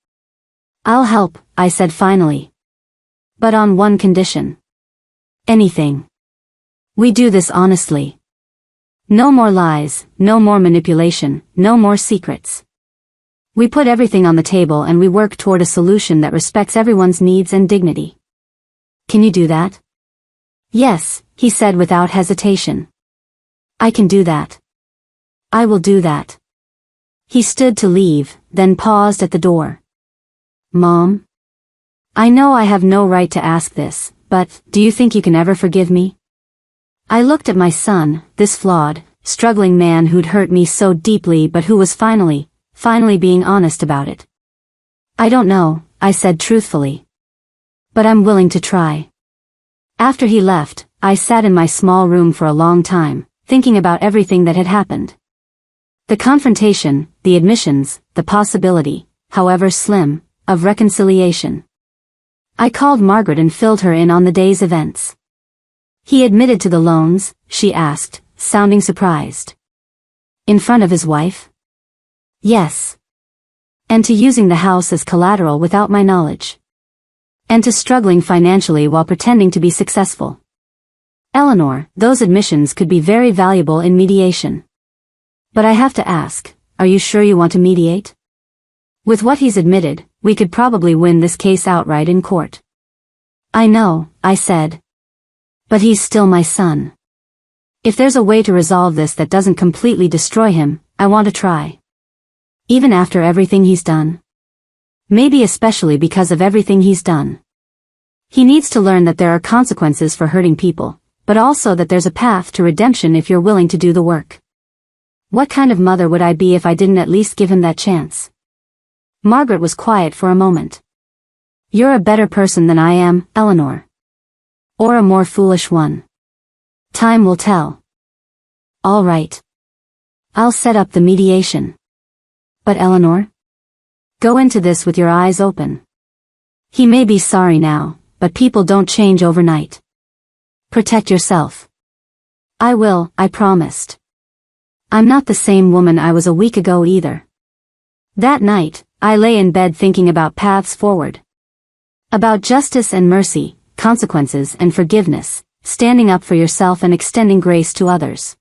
I'll help, I said finally. But on one condition. Anything. We do this honestly. No more lies, no more manipulation, no more secrets. We put everything on the table and we work toward a solution that respects everyone's needs and dignity. Can you do that? Yes, he said without hesitation. I can do that. I will do that. He stood to leave, then paused at the door. Mom? I know I have no right to ask this, but do you think you can ever forgive me? I looked at my son, this flawed, struggling man who'd hurt me so deeply but who was finally being honest about it. I don't know, I said truthfully. But I'm willing to try. After he left, I sat in my small room for a long time, thinking about everything that had happened. The confrontation, the admissions, the possibility, however slim, of reconciliation. I called Margaret and filled her in on the day's events. He admitted to the loans, she asked, sounding surprised. In front of his wife? Yes. And to using the house as collateral without my knowledge. And to struggling financially while pretending to be successful. Eleanor, those admissions could be very valuable in mediation. But I have to ask, are you sure you want to mediate? With what he's admitted, we could probably win this case outright in court. I know, I said. But he's still my son. If there's a way to resolve this that doesn't completely destroy him, I want to try. Even after everything he's done. Maybe especially because of everything he's done. He needs to learn that there are consequences for hurting people, but also that there's a path to redemption if you're willing to do the work. What kind of mother would I be if I didn't at least give him that chance? Margaret was quiet for a moment. You're a better person than I am, Eleanor. Or a more foolish one. Time will tell. All right. I'll set up the mediation. But Eleanor? Go into this with your eyes open. He may be sorry now, but people don't change overnight. Protect yourself. I will, I promised. I'm not the same woman I was a week ago either. That night, I lay in bed thinking about paths forward. About justice and mercy, consequences and forgiveness, standing up for yourself and extending grace to others.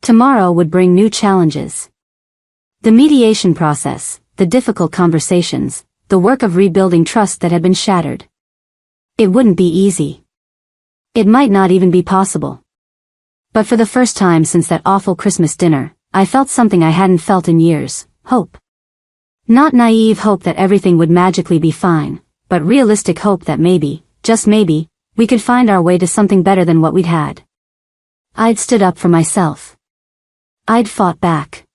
Tomorrow would bring new challenges. The mediation process, the difficult conversations, the work of rebuilding trust that had been shattered. It wouldn't be easy. It might not even be possible. But for the first time since that awful Christmas dinner, I felt something I hadn't felt in years, hope. Not naive hope that everything would magically be fine, but realistic hope that maybe, just maybe, we could find our way to something better than what we'd had. I'd stood up for myself. I'd fought back.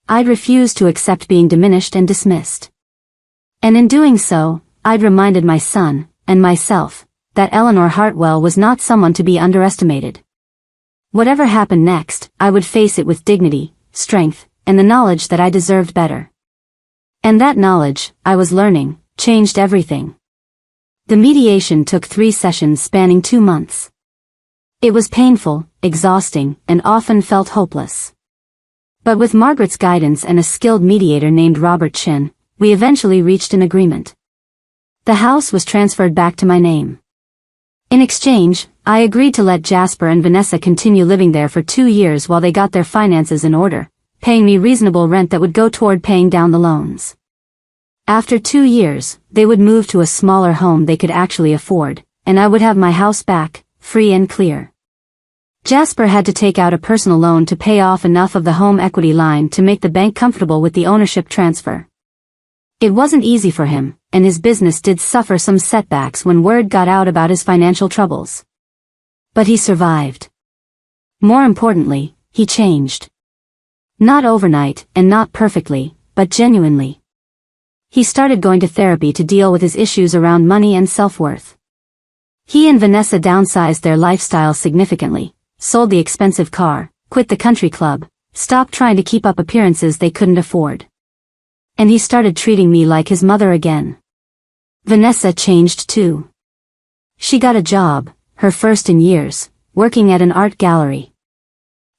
I'd refused to accept being diminished and dismissed. And in doing so, I'd reminded my son, and myself, that Eleanor Hartwell was not someone to be underestimated. Whatever happened next, I would face it with dignity, strength, and the knowledge that I deserved better. And that knowledge, I was learning, changed everything. The mediation took 3 sessions spanning 2 months. It was painful, exhausting, and often felt hopeless. But with Margaret's guidance and a skilled mediator named Robert Chin, we eventually reached an agreement. The house was transferred back to my name. In exchange, I agreed to let Jasper and Vanessa continue living there for 2 years while they got their finances in order, paying me reasonable rent that would go toward paying down the loans. After 2 years, they would move to a smaller home they could actually afford, and I would have my house back, free and clear. Jasper had to take out a personal loan to pay off enough of the home equity line to make the bank comfortable with the ownership transfer. It wasn't easy for him, and his business did suffer some setbacks when word got out about his financial troubles. But he survived. More importantly, he changed. Not overnight, and not perfectly, but genuinely. He started going to therapy to deal with his issues around money and self-worth. He and Vanessa downsized their lifestyle significantly, sold the expensive car, quit the country club, stopped trying to keep up appearances they couldn't afford. And he started treating me like his mother again. Vanessa changed too. She got a job, her first in years, working at an art gallery.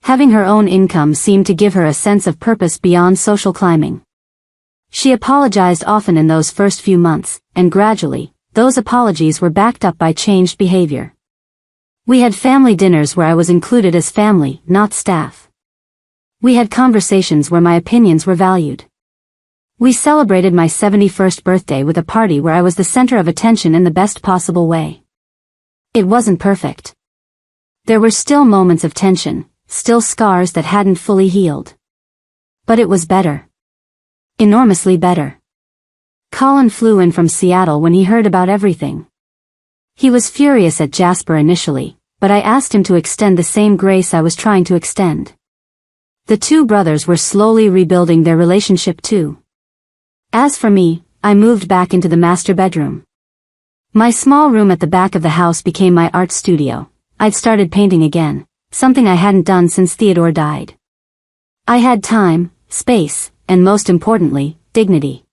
Having her own income seemed to give her a sense of purpose beyond social climbing. She apologized often in those first few months, and gradually, those apologies were backed up by changed behavior. We had family dinners where I was included as family, not staff. We had conversations where my opinions were valued. We celebrated my 71st birthday with a party where I was the center of attention in the best possible way. It wasn't perfect. There were still moments of tension, still scars that hadn't fully healed. But it was better. Enormously better. Colin flew in from Seattle when he heard about everything. He was furious at Jasper initially, but I asked him to extend the same grace I was trying to extend. The two brothers were slowly rebuilding their relationship too. As for me, I moved back into the master bedroom. My small room at the back of the house became my art studio. I'd started painting again, something I hadn't done since Theodore died. I had time, space, and most importantly, dignity.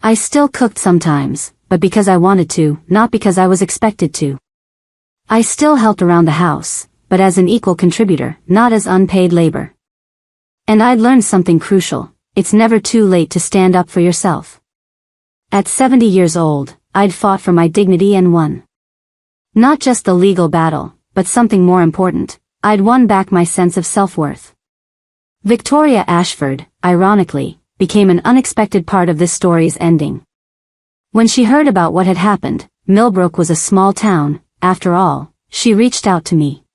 I still cooked sometimes, but because I wanted to, not because I was expected to. I still helped around the house, but as an equal contributor, not as unpaid labor. And I'd learned something crucial: it's never too late to stand up for yourself. At 70 years old, I'd fought for my dignity and won. Not just the legal battle, but something more important: I'd won back my sense of self-worth. Victoria Ashford, ironically, became an unexpected part of this story's ending. When she heard about what had happened, Millbrook was a small town, after all, she reached out to me.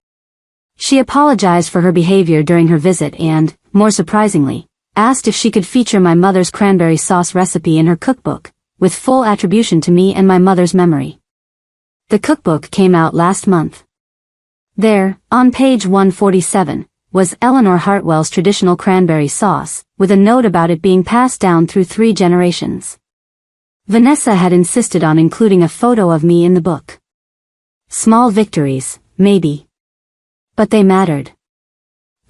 She apologized for her behavior during her visit and, more surprisingly, asked if she could feature my mother's cranberry sauce recipe in her cookbook, with full attribution to me and my mother's memory. The cookbook came out last month. There, on page 147, was Eleanor Hartwell's traditional cranberry sauce, with a note about it being passed down through 3 generations. Vanessa had insisted on including a photo of me in the book. Small victories, maybe. But they mattered.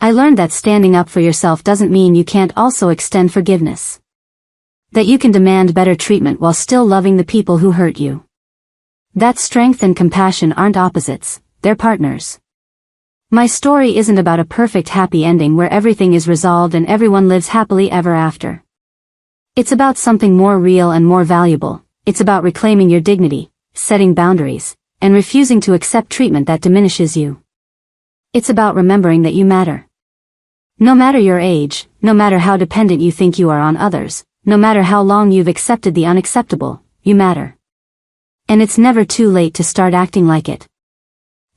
I learned that standing up for yourself doesn't mean you can't also extend forgiveness. That you can demand better treatment while still loving the people who hurt you. That strength and compassion aren't opposites, they're partners. My story isn't about a perfect happy ending where everything is resolved and everyone lives happily ever after. It's about something more real and more valuable. It's about reclaiming your dignity, setting boundaries, and refusing to accept treatment that diminishes you. It's about remembering that you matter. No matter your age, no matter how dependent you think you are on others, no matter how long you've accepted the unacceptable, you matter. And it's never too late to start acting like it.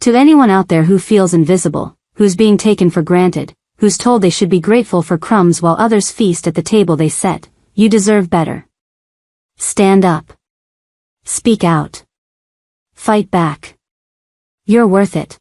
To anyone out there who feels invisible, who's being taken for granted, who's told they should be grateful for crumbs while others feast at the table they set, you deserve better. Stand up. Speak out. Fight back. You're worth it.